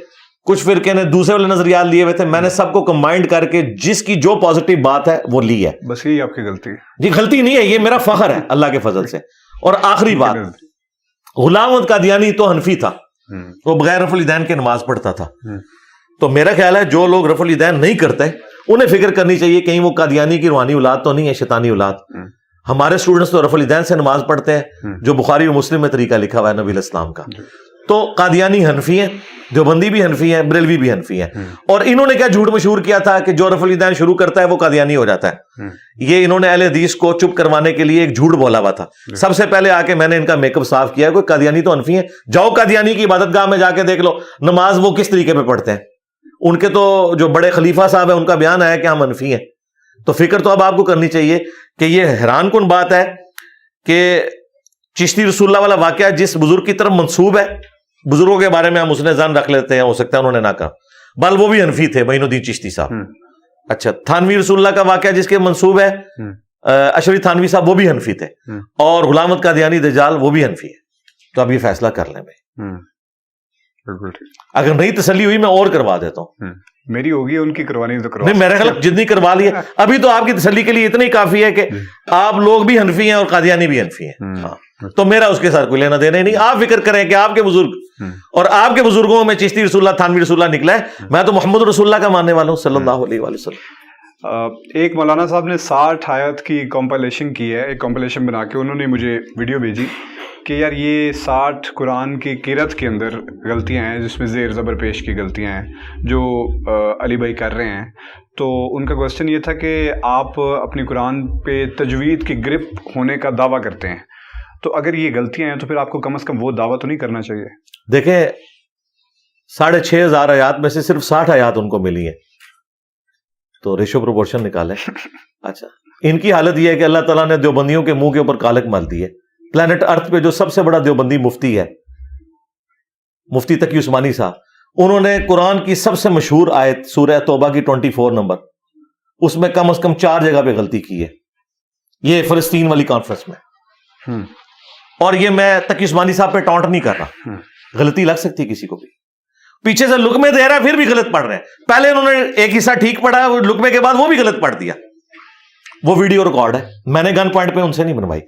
کچھ فرقے نے دوسرے والے نظریات لیے ہوئے تھے. میں نے سب کو کمبائنڈ کر کے جس کی جو پازیٹیو بات ہے وہ لی ہے. بس یہی آپ کی غلطی ہے. جی غلطی نہیں ہے, یہ میرا فخر ہے اللہ کے فضل سے. اور آخری بات, غلام احمد قادیانی تو حنفی تھا, وہ بغیر رفع الیدین کے نماز پڑھتا تھا. تو میرا خیال ہے جو لوگ رفع الیدین نہیں کرتے انہیں فکر کرنی چاہیے کہیں وہ قادیانی کی روحانی اولاد تو نہیں ہے, شیطانی اولاد. ہمارے اسٹوڈنٹس تو رفع الیدین سے نماز پڑھتے ہیں جو بخاری و مسلم میں طریقہ لکھا ہوا ہے نبی الاسلام کا. تو قادیانی حنفی ہیں, دیوبندی بھی حنفی ہیں, بریلوی بھی حنفی ہیں. اور انہوں نے کیا جھوٹ مشہور کیا تھا کہ جو رفع الیدین شروع کرتا ہے وہ قادیانی ہو جاتا ہے. یہ انہوں نے اہل حدیث کو چپ کروانے کے لیے ایک جھوٹ بولا ہوا تھا. سب سے پہلے آ کے میں نے ان کا میک اپ صاف کیا, کوئی قادیانی تو حنفی ہیں, جاؤ قادیانی کی عبادت گاہ میں جا کے دیکھ لو نماز وہ کس طریقے پہ پڑھتے ہیں. ان کے تو جو بڑے خلیفہ صاحب ہیں ان کا بیان ہے کہ ہم حنفی ہیں. تو فکر تو اب آپ کو کرنی چاہیے کہ یہ حیران کن بات ہے کہ چشتی رسول اللہ والا واقعہ جس بزرگ کی طرف منسوب ہے, بزرگوں کے بارے میں ہم حسن ظن رکھ لیتے ہیں, ہو سکتا ہے انہوں نے نہ کہا, بل وہ بھی حنفی تھے, معین الدین چشتی صاحب. اچھا, تھانوی رسول اللہ کا واقعہ جس کے منسوب ہے اشرف تھانوی صاحب, وہ بھی حنفی تھے. اور غلام احمد قادیانی دجال وہ بھی حنفی ہے. تو اب یہ فیصلہ کر لیں بھائی. اگر نہیں تسلی ہوئی میں اور کروا دیتا ہوں. میری ہوگی, ان کی کروانی تو کروا. نہیں, میرے خیال جتنی کروا لی ہے ابھی تو آپ کی تسلی کے لیے اتنا ہی کافی ہے کہ آپ لوگ بھی حنفی ہیں اور قادیانی بھی حنفی ہیں. تو میرا اس کے ساتھ کوئی لینا دینا ہی نہیں. آپ فکر کریں کہ آپ کے بزرگ اور آپ کے بزرگوں میں چشتی رسول اللہ, تھانوی رسول اللہ نکلا ہے. میں تو محمد رسول اللہ کا ماننے والا ہوں صلی اللہ علیہ وآلہ وسلم. ایک مولانا صاحب نے 60 آیت کی کمپائلیشن کی ہے, ایک کمپائلیشن بنا کے انہوں نے مجھے ویڈیو بھیجی کہ یار یہ 60 قرآن کی قرأت کے اندر غلطیاں ہیں جس میں زیر زبر پیش کی غلطیاں ہیں جو علی بھائی کر رہے ہیں. تو ان کا کوشچن یہ تھا کہ آپ اپنی قرآن پہ تجوید کی گرپ ہونے کا دعویٰ کرتے ہیں, تو اگر یہ غلطیاں ہیں تو پھر آپ کو کم از کم وہ دعویٰ تو نہیں کرنا چاہیے. دیکھیں 6,500 آیات میں سے صرف 60 آیات ان کو ملی ہیں, تو ریشو پروپورشن نکالیں. اچھا, ان کی حالت یہ ہے کہ اللہ تعالیٰ نے دیوبندیوں کے منہ کے اوپر کالک مال دی ہے. پلانٹ ارتھ پہ جو سب سے بڑا دیوبندی مفتی ہے, مفتی تقی عثمانی صاحب, انہوں نے قرآن کی سب سے مشہور آیت سورہ توبہ کی 24 نمبر, اس میں کم از کم 4 جگہ پہ غلطی کی ہے, یہ فلسطین والی کانفرنس میں. اور یہ میں تقی عثمانی صاحب پہ ٹانٹ نہیں کر رہا, غلطی لگ سکتی کسی کو بھی, پیچھے سے لقمے دے رہا ہے پھر بھی غلط پڑھ رہے ہیں. پہلے انہوں نے ایک حصہ ٹھیک پڑھا, وہ لقمے کے بعد وہ بھی غلط پڑھ دیا. وہ ویڈیو ریکارڈ ہے, میں نے گن پوائنٹ پہ ان سے نہیں بنوائی.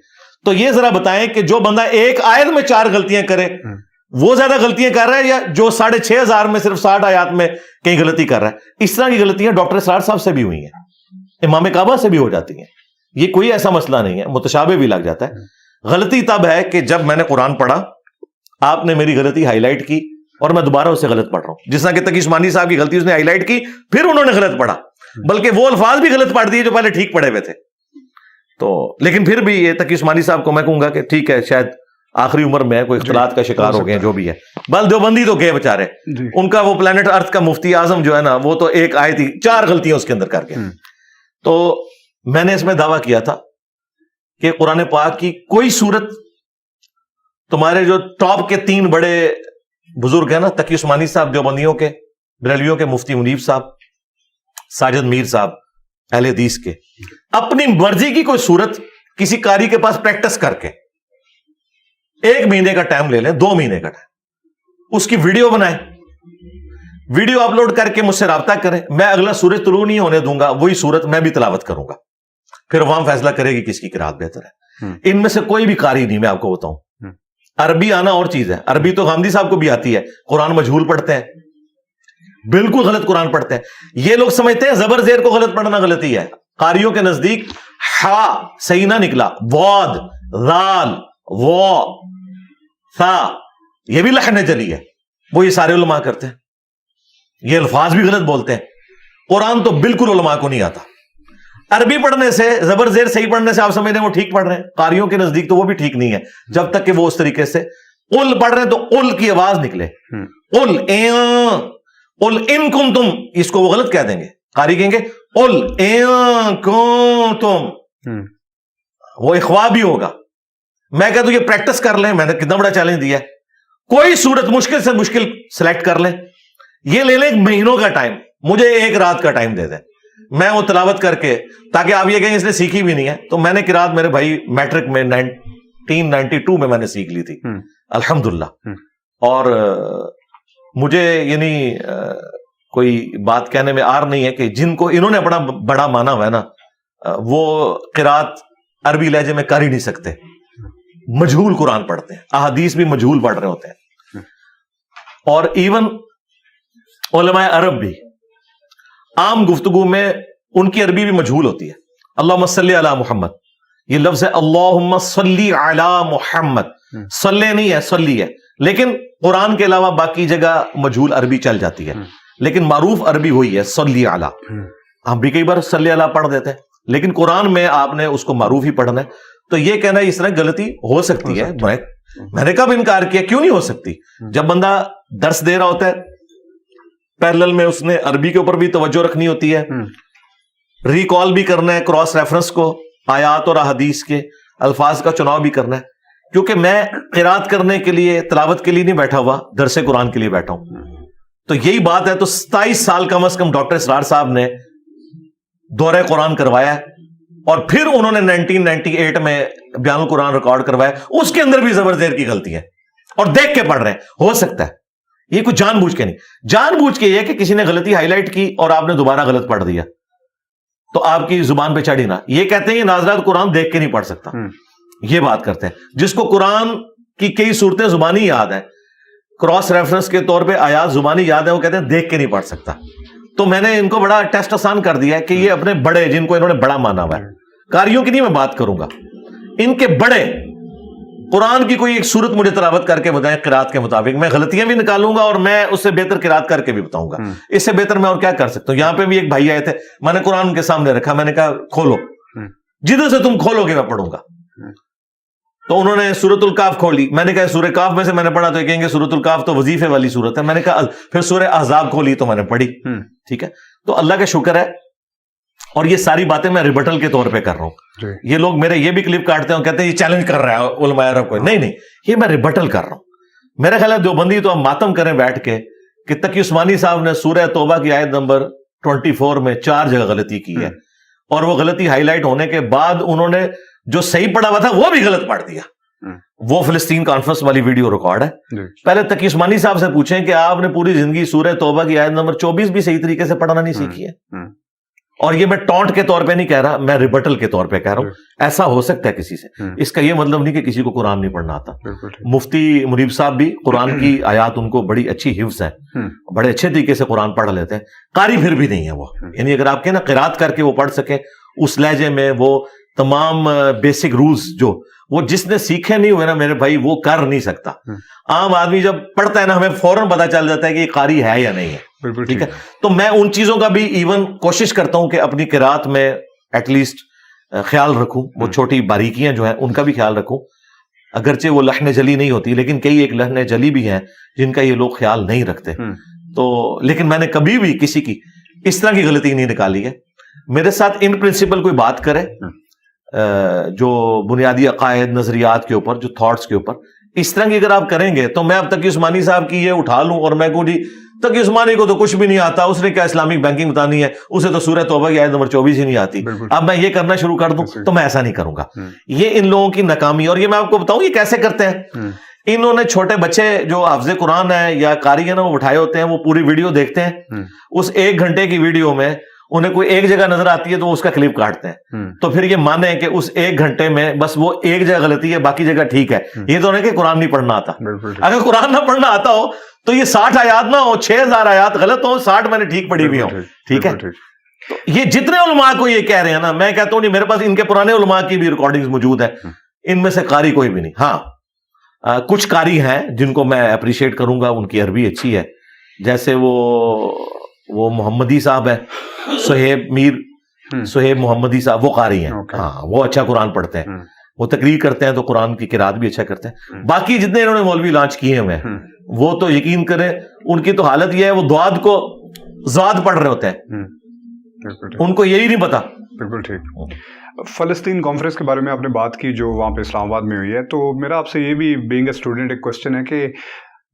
تو یہ ذرا بتائیں کہ جو بندہ ایک آیت میں 4 غلطیاں کرے وہ زیادہ غلطیاں کر رہا ہے, یا جو 6,500 میں صرف 60 آیات میں کہیں غلطی کر رہا ہے؟ اس طرح کی غلطیاں ڈاکٹر اسرار صاحب سے بھی ہوئی ہیں, امام کعبہ سے بھی ہو جاتی ہیں. یہ کوئی ایسا مسئلہ نہیں ہے, متشابہ بھی لگ جاتا ہے. غلطی تب ہے کہ جب میں نے قرآن پڑھا, آپ نے میری غلطی ہائی لائٹ کی اور میں دوبارہ اسے غلط پڑھ رہا ہوں. جس طرح کہ تقی عثمانی صاحب کی غلطی اس نے ہائی لائٹ کی, پھر انہوں نے غلط پڑھا, بلکہ وہ الفاظ بھی غلط پڑھ دیے جو پہلے ٹھیک پڑھے ہوئے تھے. تو لیکن پھر بھی یہ تقی عثمانی صاحب کو میں کہوں گا کہ ٹھیک ہے, شاید آخری عمر میں کوئی اختلاط کا شکار ہو گئے, جو بھی ہے. بل دیوبندی تو گئے بےچارے, ان کا وہ پلانٹ ارتھ کا مفتی اعظم جو ہے نا, وہ تو ایک آیت ہی 4 غلطیاں اس کے اندر کر گئے. تو میں نے اس میں دعویٰ کیا تھا کہ قرآن پاک کی کوئی صورت, تمہارے جو ٹاپ کے 3 بڑے بزرگ ہیں نا, تقی عثمانی صاحب دیوبندیوں کے, بریلویوں کے مفتی منیب صاحب, ساجد میر صاحب اہل حدیث کے, اپنی مرضی کی کوئی صورت کسی قاری کے پاس پریکٹس کر کے 1 مہینے کا ٹائم لے لیں, 2 مہینے کا ٹائم, اس کی ویڈیو بنائیں, ویڈیو اپلوڈ کر کے مجھ سے رابطہ کریں. میں اگلا سورج طلوع نہیں ہونے دوں گا, وہی صورت میں بھی تلاوت کروں گا, پھر عوام فیصلہ کرے گی کس کی قرات بہتر ہے. ان میں سے کوئی بھی قاری نہیں, میں آپ کو بتاؤں. عربی آنا اور چیز ہے, عربی تو غامدی صاحب کو بھی آتی ہے, قرآن مجہول پڑھتے ہیں, بالکل غلط قرآن پڑھتے ہیں. یہ لوگ سمجھتے ہیں زبر زیر کو غلط پڑھنا غلطی ہے. قاریوں کے نزدیک ہا صحیح نہ نکلا, واد, ذال, وا, ثا, یہ بھی لحن جلی ہے. وہ یہ سارے علماء کرتے ہیں, یہ الفاظ بھی غلط بولتے ہیں. قرآن تو بالکل علماء کو نہیں آتا. عربی پڑھنے سے, زبر زیر صحیح پڑھنے سے آپ سمجھتے ہیں وہ ٹھیک پڑھ رہے ہیں. قاریوں کے نزدیک تو وہ بھی ٹھیک نہیں ہے جب تک کہ وہ اس طریقے سے قل پڑھ رہے ہیں تو قل کی آواز نکلے. قل قل ان کنتم, اس کو وہ غلط کہہ دیں گے. قاری کہیں گے قل ان کنتم, وہ اخوا بھی ہوگا. میں کہتا ہوں یہ پریکٹس کر لیں, میں نے کتنا بڑا چیلنج دیا ہے. کوئی صورت مشکل سے مشکل سلیکٹ کر لیں, یہ لے لیں 1 مہینوں کا ٹائم, مجھے 1 رات کا ٹائم دے دیں, میں وہ تلاوت کر کے, تاکہ آپ یہ کہیں اس نے سیکھی بھی نہیں ہے. تو میں نے قرات میرے بھائی میٹرک میں 1992 میں نے سیکھ لی تھی الحمدللہ. اور مجھے یعنی کوئی بات کہنے میں آر نہیں ہے کہ جن کو انہوں نے اپنا بڑا مانا ہوا ہے نا, وہ قرات عربی لہجے میں کر ہی نہیں سکتے. مجہول قرآن پڑھتے ہیں, احادیث بھی مجہول پڑھ رہے ہوتے ہیں. اور ایون علماء عرب بھی عام گفتگو میں ان کی عربی بھی مجہول ہوتی ہے. اللہم صلی علی محمد, یہ لفظ ہے اللہم صلی علی محمد, صلی نہیں ہے صلی ہے, لیکن قرآن کے علاوہ باقی جگہ مجہول عربی چل جاتی ہے, لیکن معروف عربی وہی ہے صلی علی. ہم بھی کئی بار صلی علی پڑھ دیتے ہیں, لیکن قرآن میں آپ نے اس کو معروف ہی پڑھنا ہے. تو یہ کہنا اس طرح غلطی ہو سکتی ہے, میں نے کب انکار کیا, کیوں نہیں ہو سکتی. جب بندہ درس دے رہا ہوتا ہے پیرلل میں, اس نے عربی کے اوپر بھی توجہ رکھنی ہوتی ہے, ریکال بھی کرنا ہے کراس ریفرنس کو, آیات اور احادیث کے الفاظ کا چناؤ بھی کرنا ہے. کیونکہ میں قرات کرنے کے لیے, تلاوت کے لیے نہیں بیٹھا ہوا, درس قرآن کے لیے بیٹھا ہوں. تو یہی بات ہے. تو 27 سال کم از کم ڈاکٹر اسرار صاحب نے دورہ قرآن کروایا ہے, اور پھر انہوں نے 1998 میں بیان القرآن ریکارڈ کروایا, اس کے اندر بھی زبر زیر کی غلطی ہے, اور دیکھ کے پڑھ رہے ہیں. ہو سکتا ہے یہ کوئی جان بوجھ کے نہیں, جان بوجھ کے یہ کہ کسی نے غلطی ہائی لائٹ کی اور آپ نے دوبارہ غلط پڑھ دیا, تو آپ کی زبان پہ چڑھی نہ. یہ کہتے ہیں یہ ناظرات قرآن دیکھ کے نہیں پڑھ سکتا, یہ بات کرتے ہیں. جس کو قرآن کی کئی صورتیں زبانی یاد ہیں, کراس ریفرنس کے طور پہ آیات زبانی یاد ہیں, وہ کہتے ہیں دیکھ کے نہیں پڑھ سکتا. تو میں نے ان کو بڑا ٹیسٹ آسان کر دیا ہے کہ یہ اپنے بڑے, جن کو انہوں نے بڑا مانا ہوا ہے, قاریوں کی نہیں میں بات کروں گا, ان کے بڑے قرآن کی کوئی ایک صورت مجھے تلاوت کر کے بتائیں قرات کے مطابق, میں غلطیاں بھی نکالوں گا اور میں اس سے بہتر قرات کر کے بھی بتاؤں گا. اس سے بہتر میں اور کیا کر سکتا ہوں. یہاں پہ بھی ایک بھائی آئے تھے, میں نے قرآن ان کے سامنے رکھا, میں نے کہا کھولو, جدھر سے تم کھولو گے میں پڑھوں گا. تو انہوں نے سورۃ الکاف کھولی, میں نے کہا سورہ کاف میں سے میں نے پڑھا, تو یہ کہیں گے سورۃ الکاف تو وظیفے والی سورت ہے. میں نے کہا پھر سورہ احزاب کھولی تو میں نے پڑھی. ٹھیک ہے, تو اللہ کا شکر ہے. اور یہ ساری باتیں میں ریبٹل کے طور پہ کر رہا ہوں. یہ لوگ میرے یہ بھی کلپ کاٹتے ہیں اور کہتے ہیں یہ چیلنج کر رہا ہے علماء عرب کو. نہیں, یہ میں ریبٹل کر رہا ہوں. میرا خیال ہے دیوبندی تو اب ماتم کریں بیٹھ کے کہ تقی عثمانی صاحب نے سورہ توبہ کی آیت نمبر 24 میں 4 جگہ غلطی کی ہے, اور وہ غلطی ہائی لائٹ ہونے کے بعد انہوں نے جو صحیح پڑھا ہوا تھا وہ بھی غلط پڑھ دیا. وہ فلسطین کانفرنس والی ویڈیو ریکارڈ ہے. پہلے تقی عثمانی صاحب سے پوچھیں کہ آپ نے پوری زندگی سورہ توبہ کی آیت نمبر 24 بھی صحیح طریقے سے پڑھنا نہیں سیکھی ہے. اور یہ میں ٹونٹ کے طور پہ نہیں کہہ رہا, میں ریبٹل کے طور پہ کہہ رہا ہوں. ایسا ہو سکتا ہے کسی سے, اس کا یہ مطلب نہیں کہ کسی کو قرآن نہیں پڑھنا آتا. مفتی منیب صاحب بھی قرآن کی آیات ان کو بڑی اچھی حفظ ہے, بڑے اچھے طریقے سے قرآن پڑھ لیتے ہیں. قاری پھر بھی نہیں ہے وہ, یعنی اگر آپ کے نا قرات کر کے وہ پڑھ سکے اس لہجے میں, وہ تمام بیسک رولز جو وہ جس نے سیکھے نہیں ہوئے نا میرے بھائی, وہ کر نہیں سکتا. عام آدمی جب پڑھتا ہے نا ہمیں فوراً پتا چل جاتا ہے کہ یہ قاری ہے یا نہیں ہے. ٹھیک ہے, تو میں ان چیزوں کا بھی ایون کوشش کرتا ہوں کہ اپنی قرات میں ایٹ لیسٹ خیال رکھوں. وہ چھوٹی باریکیاں جو ہیں ان کا بھی خیال رکھوں, اگرچہ وہ لحن جلی نہیں ہوتی, لیکن کئی ایک لحن جلی بھی ہیں جن کا یہ لوگ خیال نہیں رکھتے. تو لیکن میں نے کبھی بھی کسی کی اس طرح کی غلطی نہیں نکالی ہے. میرے ساتھ ان پرنسپل کوئی بات کرے جو بنیادی عقائد نظریات کے اوپر, جو تھاٹس کے اوپر, اس طرح کی اگر آپ کریں گے تو میں اب تقی عثمانی صاحب کی یہ اٹھا لوں اور میں کہوں جی تقی عثمانی کو تو کچھ بھی نہیں آتا, اس نے کیا اسلامک بینکنگ بتانی ہے, اسے تو سورہ توبہ کی آیت نمبر 24 ہی نہیں آتی, اب میں یہ کرنا شروع کر دوں, تو میں ایسا نہیں کروں گا. یہ ان لوگوں کی ناکامی. اور یہ میں آپ کو بتاؤں یہ کیسے کرتے ہیں. انہوں نے چھوٹے بچے جو حافظ قرآن ہے یا قاری ہے نا, وہ اٹھائے ہوتے ہیں, وہ پوری ویڈیو دیکھتے ہیں. اس 1 گھنٹے کی ویڈیو میں انہیں کوئی ایک جگہ نظر آتی ہے تو اس کا کلپ کاٹتے ہیں. تو پھر یہ مانیں کہ اس 1 گھنٹے میں بس وہ ایک جگہ غلطی ہے, باقی جگہ ٹھیک ہے. یہ تو نہیں کہ قرآن نہیں پڑھنا آتا. اگر قرآن نہ پڑھنا آتا ہو تو یہ 60 آیات نہ ہو, 6000 آیات غلط ہو, 60 میں نے ٹھیک پڑھی ہوئی ہوں. ٹھیک ہے, تو یہ جتنے علماء کو یہ کہہ رہے ہیں نا, میں کہتا ہوں نہیں, میرے پاس ان کے پرانے علماء کی بھی ریکارڈنگز موجود ہے, ان میں سے قاری کوئی بھی نہیں. ہاں کچھ قاری ہیں جن کو میں اپریشیٹ کروں گا, ان کی عربی اچھی ہے, جیسے وہ محمدی صاحب ہیں, سہیب محمدی صاحب, وہ قاری ہیں. ہاں وہ اچھا قرآن پڑھتے ہیں, وہ تقریر کرتے ہیں تو قرآن کی قرات بھی اچھا کرتے ہیں. باقی جتنے انہوں نے مولوی لانچ کیے ہوئے ہیں وہ تو یقین کریں ان کی تو حالت یہ ہے, وہ دعات کو زاد پڑھ رہے ہوتے ہیں, ان کو یہی نہیں پتا. بالکل ٹھیک. فلسطین کانفرنس کے بارے میں آپ نے بات کی جو وہاں پہ اسلام آباد میں ہوئی ہے, تو میرا آپ سے یہ بھی بینگ اے اسٹوڈنٹ ایک کوشچن ہے کہ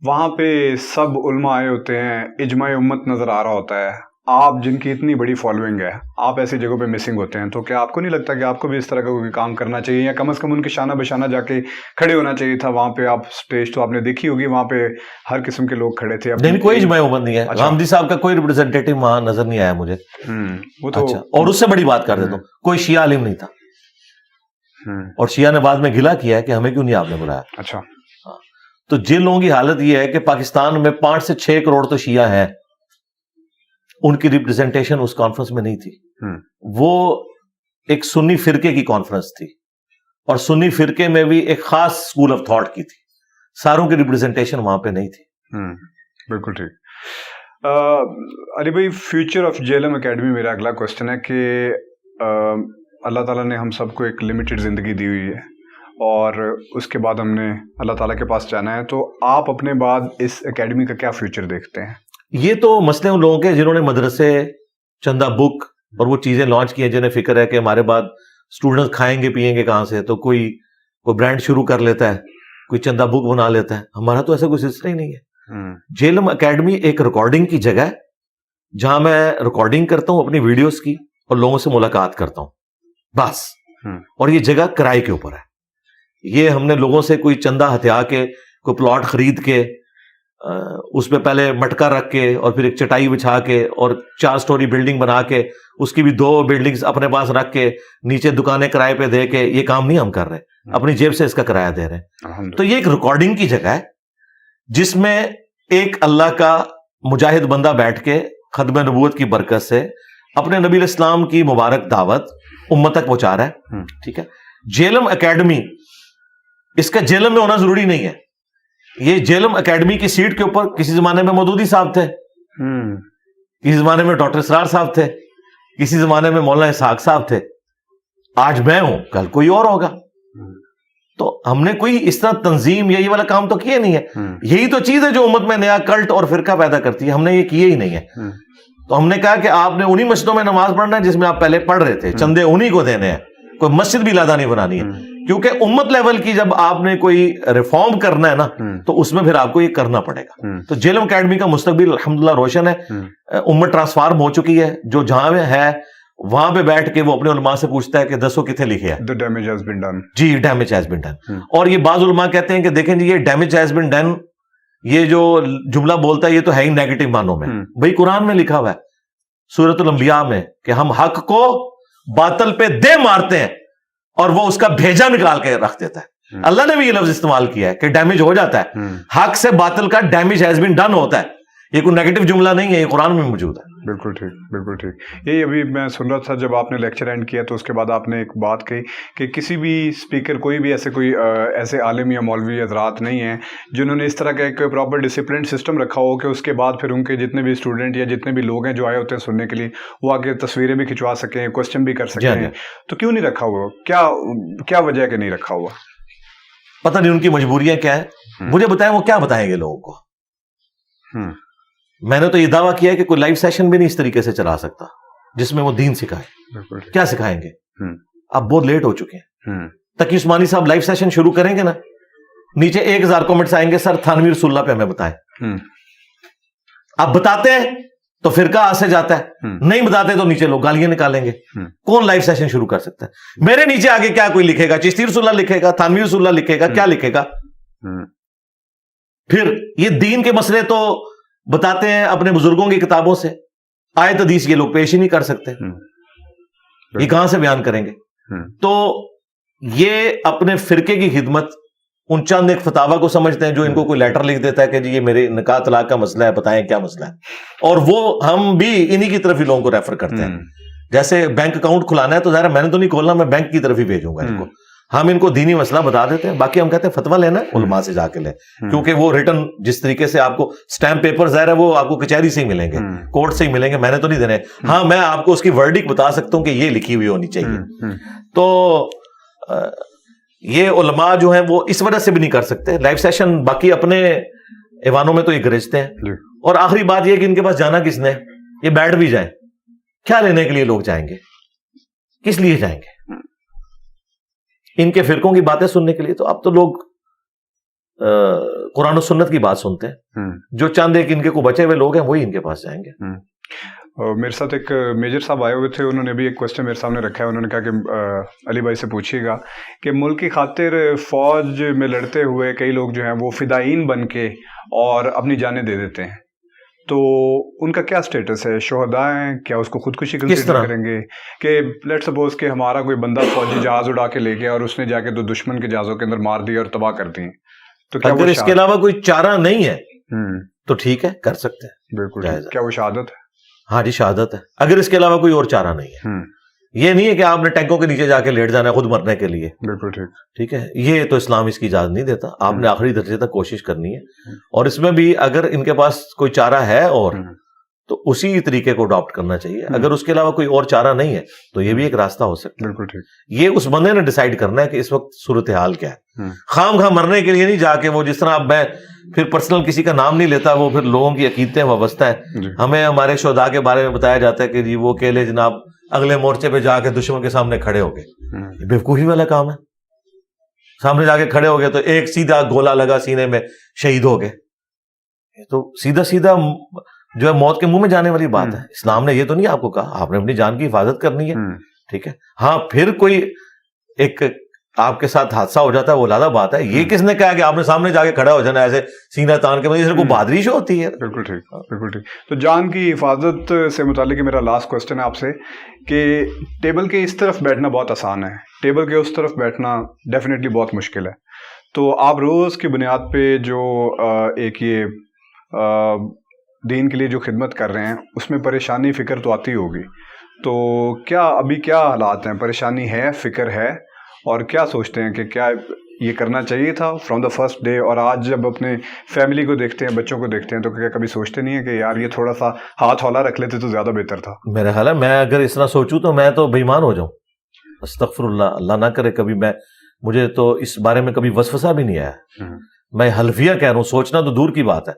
وہاں پہ سب علماء آئے ہوتے ہیں, اجماع امت نظر آ رہا ہوتا ہے, آپ جن کی اتنی بڑی فالوئنگ ہے, آپ ایسی جگہوں پہ مسنگ ہوتے ہیں, تو کیا آپ کو نہیں لگتا کہ آپ کو بھی اس طرح کا کوئی کام کرنا چاہیے, یا کم از کم ان کے شانہ بشانہ جا کے کھڑے ہونا چاہیے تھا وہاں پہ؟ آپ سٹیج تو آپ نے دیکھی ہوگی, وہاں پہ ہر قسم کے لوگ کھڑے تھے. نہیں, کوئی اجماع امت نہیں ہے. غامدی صاحب کا کوئی ریپرزینٹیٹو وہاں نظر نہیں آیا مجھے. وہ تو اچھا, اور اس سے بڑی بات کر دیتا ہوں, کوئی شیعہ عالم نہیں تھا, اور شیعہ نے بعد میں گلا کیا ہے کہ ہمیں کیوں نہیں آپ نے بلایا. اچھا, تو جن لوگوں کی حالت یہ ہے کہ پاکستان میں 5 سے 6 کروڑ تو شیعہ ہیں, ان کی ریپرزنٹیشن اس کانفرنس میں نہیں تھی. وہ ایک سنی فرقے کی کانفرنس تھی, اور سنی فرقے میں بھی ایک خاص اسکول آف تھاٹ کی تھی, ساروں کی ریپرزنٹیشن وہاں پہ نہیں تھی. بالکل ٹھیک. علی بھائی, فیوچر آف JLM اکیڈمی میرا اگلا کوشچن ہے کہ اللہ تعالیٰ نے ہم سب کو ایک لمیٹڈ زندگی دی ہوئی ہے, اور اس کے بعد ہم نے اللہ تعالیٰ کے پاس جانا ہے, تو آپ اپنے بعد اس اکیڈمی کا کیا فیوچر دیکھتے ہیں؟ یہ تو مسئلے ان لوگوں کے جنہوں نے مدرسے, چندہ بک اور وہ چیزیں لانچ کی ہیں, جنہیں فکر ہے کہ ہمارے بعد اسٹوڈنٹس کھائیں گے پیئیں گے کہاں سے, تو کوئی برانڈ شروع کر لیتا ہے, کوئی چندہ بک بنا لیتا ہے. ہمارا تو ایسا کوئی سلسلہ ہی نہیں ہے. JLM اکیڈمی ایک ریکارڈنگ کی جگہ ہے جہاں میں ریکارڈنگ کرتا ہوں اپنی ویڈیوز کی اور لوگوں سے ملاقات کرتا ہوں بس. اور یہ جگہ کرائے کے اوپر ہے. یہ ہم نے لوگوں سے کوئی چندہ ہتھیا کے, کوئی پلاٹ خرید کے, اس پہ پہلے مٹکا رکھ کے اور پھر ایک چٹائی بچھا کے اور 4 سٹوری بلڈنگ بنا کے اس کی بھی 2 بلڈنگز اپنے پاس رکھ کے نیچے دکانیں کرائے پہ دے کے, یہ کام نہیں ہم کر رہے, اپنی جیب سے اس کا کرایہ دے رہے ہیں. تو یہ ایک ریکارڈنگ کی جگہ ہے جس میں ایک اللہ کا مجاہد بندہ بیٹھ کے ختم نبوت کی برکت سے اپنے نبی علیہ السلام کی مبارک دعوت امت تک پہنچا رہا ہے. ٹھیک ہے. JLM اکیڈمی اس کا جیلم میں ہونا ضروری نہیں ہے. یہ جیلم اکیڈمی کی سیٹ کے اوپر کسی زمانے میں مودودی صاحب تھے, کسی زمانے میں ڈاکٹر اسرار صاحب تھے, کسی زمانے میں مولانا اسحاق صاحب تھے, آج میں ہوں, کل کوئی اور ہوگا. تو ہم نے کوئی اس طرح تنظیم یا یہ والا کام تو کیا نہیں ہے. یہی تو چیز ہے جو امت میں نیا کلٹ اور فرقہ پیدا کرتی ہے. ہم نے یہ کیے ہی نہیں ہے. تو ہم نے کہا کہ آپ نے انہی مسجدوں میں نماز پڑھنا ہے جس میں آپ پہلے پڑھ رہے تھے, چندے انہی کو دینے ہیں, کوئی مسجد بھی لادہ نہیں بنانی ہے. کیونکہ امت لیول کی جب آپ نے کوئی ریفارم کرنا ہے نا تو اس میں پھر آپ کو یہ کرنا پڑے گا. تو جیلم اکیڈمی کا مستقبل الحمدللہ روشن ہے. امت ٹرانسفارم ہو چکی ہے. جو جہاں میں ہے وہاں پہ بیٹھ کے وہ اپنے علماء سے پوچھتا ہے کہ دسو کتنے لکھے ہیں. The damage has been done. جی, ڈیمیج ہیز بن ڈن. اور یہ بعض علماء کہتے ہیں کہ دیکھیں جی, یہ ڈیمیج ہیز بن ڈن, یہ جو جملہ بولتا ہے یہ تو ہے ہی نیگیٹو معنوں میں. بھائی قرآن میں لکھا ہوا ہے سورۃ الانبیاء میں کہ ہم حق کو باطل پہ دے مارتے ہیں اور وہ اس کا بھیجا نکال کے رکھ دیتا ہے. اللہ نے بھی یہ لفظ استعمال کیا ہے کہ ڈیمیج ہو جاتا ہے. حق سے باطل کا ڈیمیج ہیز بین ڈن ہوتا ہے. یہ کوئی نیگیٹو جملہ نہیں ہے, یہ قرآن میں موجود ہے. بالکل ٹھیک, بالکل ٹھیک. یہی ابھی میں سن رہا تھا جب آپ نے لیکچر اینڈ کیا تو اس کے بعد آپ نے ایک بات کہی کہ کسی بھی اسپیکر, کوئی بھی ایسے عالم یا مولوی حضرات نہیں ہیں جنہوں نے اس طرح کا ایک پراپر ڈسپلن سسٹم رکھا ہو کہ اس کے بعد پھر ان کے جتنے بھی اسٹوڈنٹ یا جتنے بھی لوگ ہیں جو آئے ہوتے ہیں سننے کے لیے وہ آگے تصویریں بھی کھنچوا سکیں, کوشچن بھی کر سکیں. تو کیوں نہیں رکھا ہوا؟ کیا وجہ ہے کہ نہیں رکھا ہوا؟ پتہ نہیں ان کی مجبوریاں کیا ہیں. مجھے بتائیں وہ کیا بتائیں گے لوگوں کو. میں نے تو یہ دعویٰ کیا ہے کہ کوئی لائیو سیشن بھی نہیں اس طریقے سے چلا سکتا جس میں وہ دین سکھائے. کیا سکھائیں گے؟ اب بہت لیٹ ہو چکے ہیں. تقی عثمانی صاحب لائیو سیشن شروع کریں گے نا, نیچے 1000 کمنٹس آئیں گے, سر تھانوی رسول اللہ پہ ہمیں بتائیں. آپ بتاتے ہیں تو فرقہ آ سے جاتا ہے, نہیں بتاتے تو نیچے لوگ گالیاں نکالیں گے. کون لائیو سیشن شروع کر سکتا ہے؟ میرے نیچے آگے کیا کوئی لکھے گا؟ چشتی رسول اللہ لکھے گا, تھانوی رسول اللہ لکھے گا, کیا لکھے گا؟ پھر یہ دین کے مسئلے تو بتاتے ہیں اپنے بزرگوں کی کتابوں سے, آیت حدیث یہ لوگ پیش ہی نہیں کر سکتے, یہ کہاں سے بیان کریں گے؟ تو یہ اپنے فرقے کی خدمت ان چند ایک فتاوا کو سمجھتے ہیں جو ان کو کوئی لیٹر لکھ دیتا ہے کہ جی یہ میرے نکاح طلاق کا مسئلہ ہے, بتائیں کیا مسئلہ ہے. اور وہ ہم بھی انہی کی طرف ہی لوگوں کو ریفر کرتے ہیں. جیسے بینک اکاؤنٹ کھلانا ہے تو ظاہر میں نے تو نہیں کھولنا, میں بینک کی طرف ہی بھیجوں گا ان کو. ہم ان کو دینی مسئلہ بتا دیتے ہیں, باقی ہم کہتے ہیں فتویٰ لینا ہے علماء سے جا کے لیں, کیونکہ وہ ریٹن جس طریقے سے آپ کو اسٹیمپ پیپر ظاہر ہے وہ آپ کو کچہری سے ہی ملیں گے, کورٹ سے ہی ملیں گے, میں نے تو نہیں دینے. ہاں میں آپ کو اس کی ورڈک بتا سکتا ہوں کہ یہ لکھی ہوئی ہونی چاہیے. تو یہ علماء جو ہیں وہ اس وجہ سے بھی نہیں کر سکتے لائیو سیشن. باقی اپنے ایوانوں میں تو یہ گرجتے ہیں. اور آخری بات یہ کہ ان کے پاس جانا کس نے, یہ بیٹھ بھی جائیں, کیا لینے کے لیے لوگ جائیں گے, کس لیے جائیں گے؟ ان کے فرقوں کی باتیں سننے کے لیے. تو اب تو لوگ قرآن و سنت کی بات سنتے ہیں. جو چند ایک ان کے کو بچے ہوئے لوگ ہیں وہی ان کے پاس جائیں گے. میرے ساتھ ایک میجر صاحب آئے ہوئے تھے, انہوں نے بھی ایک کوشچن میرے سامنے رکھا ہے. انہوں نے کہا کہ علی بھائی سے پوچھیے گا کہ ملک کی خاطر فوج میں لڑتے ہوئے کئی لوگ جو ہیں وہ فدائین بن کے اور اپنی جانیں دے دیتے ہیں, تو ان کا کیا سٹیٹس ہے؟ شہداء ہیں کیا؟ اس کو خودکشی کنسیڈر کریں گے؟ کہ لیٹ سپوز کہ ہمارا کوئی بندہ فوجی جہاز اڑا کے لے گیا اور اس نے جا کے دو دشمن کے جہازوں کے اندر مار دی اور تباہ کر دی, تو کیا اگر اس کے علاوہ کوئی چارہ نہیں ہے تو ٹھیک ہے, کر سکتے ہیں. بالکل. کیا وہ شہادت ہے؟ ہاں جی شہادت ہے, اگر اس کے علاوہ کوئی اور چارہ نہیں ہے. یہ نہیں ہے کہ آپ نے ٹینکوں کے نیچے جا کے لیٹ جانا ہے خود مرنے کے لیے. بالکل ٹھیک. ٹھیک ہے, یہ تو اسلام اس کی اجازت نہیں دیتا. آپ نے آخری درجے تک کوشش کرنی ہے, اور اس میں بھی اگر ان کے پاس کوئی چارہ ہے اور تو اسی طریقے کو اڈاپٹ کرنا چاہیے. اگر اس کے علاوہ کوئی اور چارہ نہیں ہے تو یہ بھی ایک راستہ ہو سکتا ہے. بالکل ٹھیک. یہ اس بندے نے ڈیسائیڈ کرنا ہے کہ اس وقت صورتحال کیا ہے. خام خواہ مرنے کے لیے نہیں جا کے وہ جس طرح اب میں پھر پرسنل کسی کا نام نہیں لیتا, وہ پھر لوگوں کی عقیدتیں وابستہ ہیں. ہمیں ہمارے شہداء کے بارے میں بتایا جاتا ہے کہ جی وہ اکیلے جناب اگلے مورچے پہ جا کے دشمن کے سامنے کھڑے ہو گئے. یہ بیوقوفی والا کام ہے. سامنے جا کے کھڑے ہو گئے تو ایک سیدھا گولا لگا سینے میں, شہید ہو گئے. تو سیدھا سیدھا جو ہے موت کے منہ میں جانے والی بات ہے. اسلام نے یہ تو نہیں آپ کو کہا, آپ نے اپنی جان کی حفاظت کرنی ہے. ٹھیک ہے, ہاں پھر کوئی ایک آپ کے ساتھ حادثہ ہو جاتا ہے وہ علیحدہ بات ہے. یہ کس نے کہا کہ آپ نے سامنے جا کے کھڑا ہو جانا ایسے سینہ تان کے, مطلب کوئی بہادری شو ہوتی ہے. بالکل ٹھیک, بالکل ٹھیک. تو جان کی حفاظت سے متعلق میرا لاسٹ کوشچن ہے آپ سے کہ ٹیبل کے اس طرف بیٹھنا بہت آسان ہے, ٹیبل کے اس طرف بیٹھنا ڈیفینیٹلی بہت مشکل ہے. تو آپ روز کی بنیاد پہ جو ایک یہ دین کے لیے جو خدمت کر رہے ہیں اس میں پریشانی فکر تو آتی ہوگی, تو کیا ابھی کیا حالات ہیں؟ پریشانی ہے, فکر ہے, اور کیا سوچتے ہیں کہ کیا یہ کرنا چاہیے تھا فرام دا فرسٹ ڈے؟ اور آج جب اپنے فیملی کو دیکھتے ہیں، بچوں کو دیکھتے ہیں، تو کیا کبھی سوچتے نہیں ہیں کہ یار یہ تھوڑا سا ہاتھ ہولا رکھ لیتے تو زیادہ بہتر تھا؟ میرا خیال ہے میں اگر اس طرح سوچوں تو میں تو بے ایمان ہو جاؤں. استغفر اللہ، اللہ نہ کرے کبھی. مجھے تو اس بارے میں کبھی وسوسہ بھی نہیں آیا. میں حلفیہ کہہ رہا ہوں، سوچنا تو دور کی بات ہے،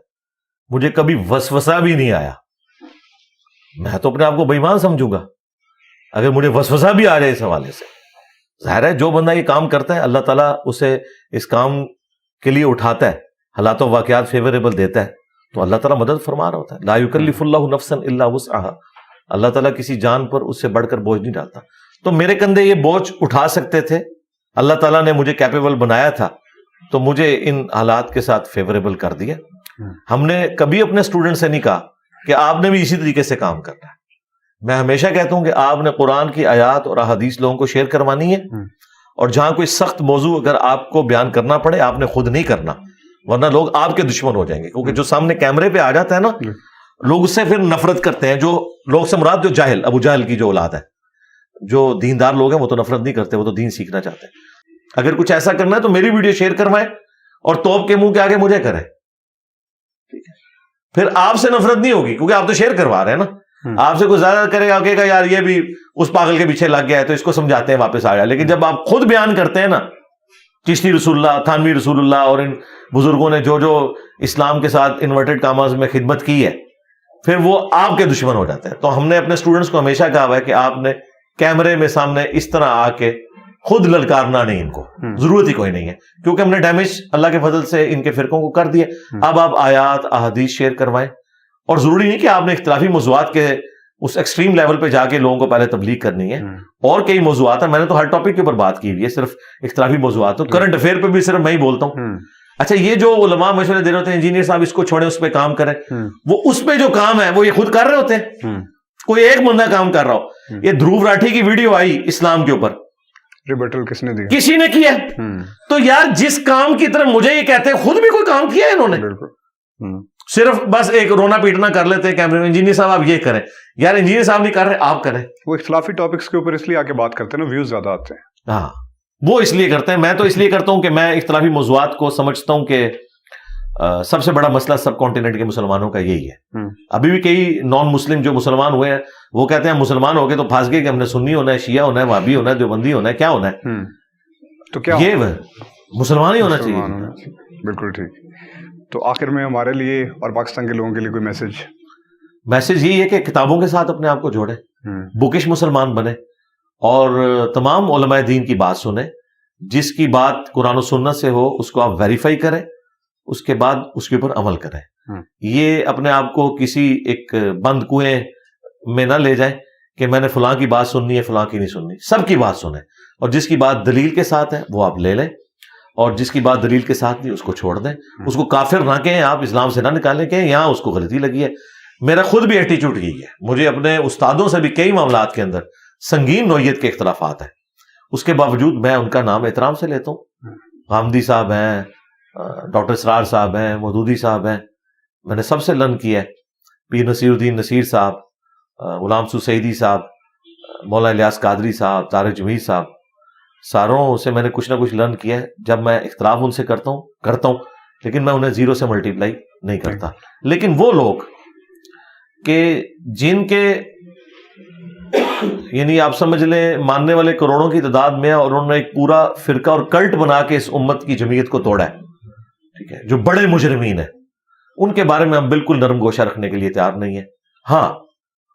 مجھے کبھی وسوسہ بھی نہیں آیا. میں تو اپنے آپ کو بے ایمان سمجھوں گا اگر مجھے وسوسہ بھی آ جائے اس حوالے سے. ظاہر ہے جو بندہ یہ کام کرتا ہے اللہ تعالیٰ اسے اس کام کے لیے اٹھاتا ہے، حالات و واقعات فیوریبل دیتا ہے تو اللہ تعالیٰ مدد فرما رہا ہوتا ہے. لا یکلف اللہ نفسا الا وسعها. اللہ تعالیٰ کسی جان پر اس سے بڑھ کر بوجھ نہیں ڈالتا. تو میرے کندھے یہ بوجھ اٹھا سکتے تھے، اللہ تعالیٰ نے مجھے کیپیبل بنایا تھا تو مجھے ان حالات کے ساتھ فیوریبل کر دیا. ہم نے کبھی اپنے اسٹوڈنٹ سے نہیں کہا کہ آپ نے بھی اسی طریقے سے کام کرنا ہے. میں ہمیشہ کہتا ہوں کہ آپ نے قرآن کی آیات اور احادیث لوگوں کو شیئر کروانی ہے، اور جہاں کوئی سخت موضوع اگر آپ کو بیان کرنا پڑے آپ نے خود نہیں کرنا، ورنہ لوگ آپ کے دشمن ہو جائیں گے. کیونکہ جو سامنے کیمرے پہ آ جاتا ہے نا، لوگ اس سے پھر نفرت کرتے ہیں. جو لوگ سے مراد جو جاہل، ابو جہل کی جو اولاد ہے، جو دیندار لوگ ہیں وہ تو نفرت نہیں کرتے، وہ تو دین سیکھنا چاہتے ہیں. اگر کچھ ایسا کرنا ہے تو میری ویڈیو شیئر کروائیں اور توپ کے منہ کے آگے مجھے کریں، ٹھیک ہے؟ پھر آپ سے نفرت نہیں ہوگی کیونکہ آپ تو شیئر کروا رہے ہیں نا. آپ سے کوئی زیادہ کرے گا، کہے گا یار یہ بھی اس پاگل کے پیچھے لگ گیا ہے تو اس کو سمجھاتے ہیں واپس آ جائے. لیکن جب آپ خود بیان کرتے ہیں نا، چشتی رسول اللہ، تھانوی رسول اللہ اور ان بزرگوں نے جو اسلام کے ساتھ انورٹڈ کاماز میں خدمت کی ہے، پھر وہ آپ کے دشمن ہو جاتے ہیں. تو ہم نے اپنے اسٹوڈنٹس کو ہمیشہ کہا ہوا ہے کہ آپ نے کیمرے میں سامنے اس طرح آ کے خود للکارنا نہیں، ان کو ضرورت ہی کوئی نہیں ہے، کیونکہ ہم نے ڈیمیج اللہ کے فضل سے ان کے فرقوں کو کر دیا. اب آپ آیات احادیث شیئر کروائیں، اور ضروری نہیں کہ آپ نے اختلافی موضوعات کے اس ایکسٹریم لیول پہ جا کے لوگوں کو پہلے تبلیغ کرنی ہے. اور کئی موضوعات ہیں، میں نے تو ہر ٹاپک کے اوپر بات کی ہوئی ہے، صرف اختلافی موضوعات. تو کرنٹ افیئر پہ بھی صرف میں ہی بولتا ہوں. اچھا، یہ جو علماء مشورے دے رہے ہوتے ہیں انجینئر صاحب اس کو چھوڑیں اس پہ کام کریں، وہ اس پہ جو کام ہے وہ یہ خود کر رہے ہوتے ہیں. کوئی ایک بندہ کام کر رہا ہو. یہ دھروو راٹھی کی ویڈیو آئی اسلام کے اوپر، ریبٹل کس نے دی؟ کسی نے کیا. تو یار جس کام کی طرف مجھے یہ کہتے ہیں خود بھی کوئی کام کیا ہے انہوں نے. صرف بس ایک رونا پیٹنا کر لیتے ہیں کیمرے میں، انجینئر صاحب آپ یہ کریں. یار انجینئر صاحب نہیں کر رہے، آپ کریں. وہ اختلافی ٹاپکس کے اوپر اس لیے آ کے بات کرتے ہیں نا، ویوز زیادہ آتے ہیں. ہاں، وہ اس لیے کرتے ہیں. میں تو اس لیے کرتا ہوں کہ میں اختلافی موضوعات کو سمجھتا ہوں کہ سب سے بڑا مسئلہ سب کانٹیننٹ کے مسلمانوں کا یہی ہے. ابھی بھی کئی نان مسلم جو مسلمان ہوئے ہیں وہ کہتے ہیں مسلمان ہو گئے تو پھنس گئے کہ ہم نے سنی ہونا ہے، شیعہ ہونا ہے، وہابی ہونا ہے، دیوبندی ہونا ہے، کیا ہونا ہے. تو کیا یہ مسلمان ہی ہونا چاہیے. بالکل ٹھیک. تو آخر میں ہمارے لیے اور پاکستان کے لوگوں کے لیے کوئی میسج یہی ہے کہ کتابوں کے ساتھ اپنے آپ کو جوڑیں، بکش مسلمان بنے، اور تمام علماء دین کی بات سنیں. جس کی بات قرآن و سنت سے ہو اس کو آپ ویریفائی کریں، اس کے بعد اس کے اوپر عمل کریں. یہ اپنے آپ کو کسی ایک بند کنویں میں نہ لے جائیں کہ میں نے فلاں کی بات سننی ہے، فلاں کی نہیں سننی. سب کی بات سنیں، اور جس کی بات دلیل کے ساتھ ہے وہ آپ لے لیں، اور جس کی بات دلیل کے ساتھ نہیں اس کو چھوڑ دیں. اس کو کافر نہ کہیں، آپ اسلام سے نہ نکالیں، کہیں یہاں اس کو غلطی لگی ہے. میرا خود بھی ایٹیچیوڈ یہی ہے. مجھے اپنے استادوں سے بھی کئی معاملات کے اندر سنگین نوعیت کے اختلافات ہیں، اس کے باوجود میں ان کا نام احترام سے لیتا ہوں. غامدی صاحب ہیں، ڈاکٹر اسرار صاحب ہیں، مودودی صاحب ہیں، میں نے سب سے لرن کیا ہے. پیر نصیر الدین نصیر صاحب، غلام سعیدی صاحب، مولانا الیاس قادری صاحب، طارق جمیل صاحب، ساروں سے میں نے کچھ نہ کچھ لرن کیا ہے. جب میں اختلاف ان سے کرتا ہوں لیکن میں انہیں زیرو سے ملٹیپلائی نہیں کرتا. لیکن وہ لوگ کہ جن کے یعنی آپ سمجھ لیں ماننے والے کروڑوں کی تعداد میں، اور انہوں نے ایک پورا فرقہ اور کلٹ بنا کے اس امت کی جمعیت کو توڑا ہے، ٹھیک ہے، جو بڑے مجرمین ہیں، ان کے بارے میں ہم بالکل نرم گوشہ رکھنے کے لیے تیار نہیں ہیں. ہاں،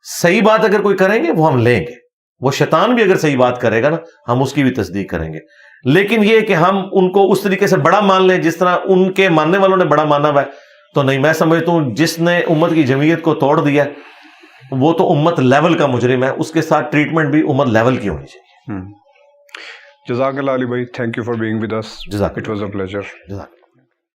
صحیح بات اگر کوئی کریں گے وہ ہم لیں گے. وہ شیطان بھی اگر صحیح بات کرے گا نا ہم اس کی بھی تصدیق کریں گے. لیکن یہ کہ ہم ان کو اس طریقے سے بڑا مان لیں جس طرح ان کے ماننے والوں نے بڑا مانا ہوا ہے تو نہیں. میں سمجھتا ہوں جس نے امت کی جمعیت کو توڑ دیا وہ تو امت لیول کا مجرم ہے، اس کے ساتھ ٹریٹمنٹ بھی امت لیول کی ہونی چاہیے. جزاک اللہ علی بھائی، thank you for being with us. جزاک اٹ واز اے پلیزر. جزاک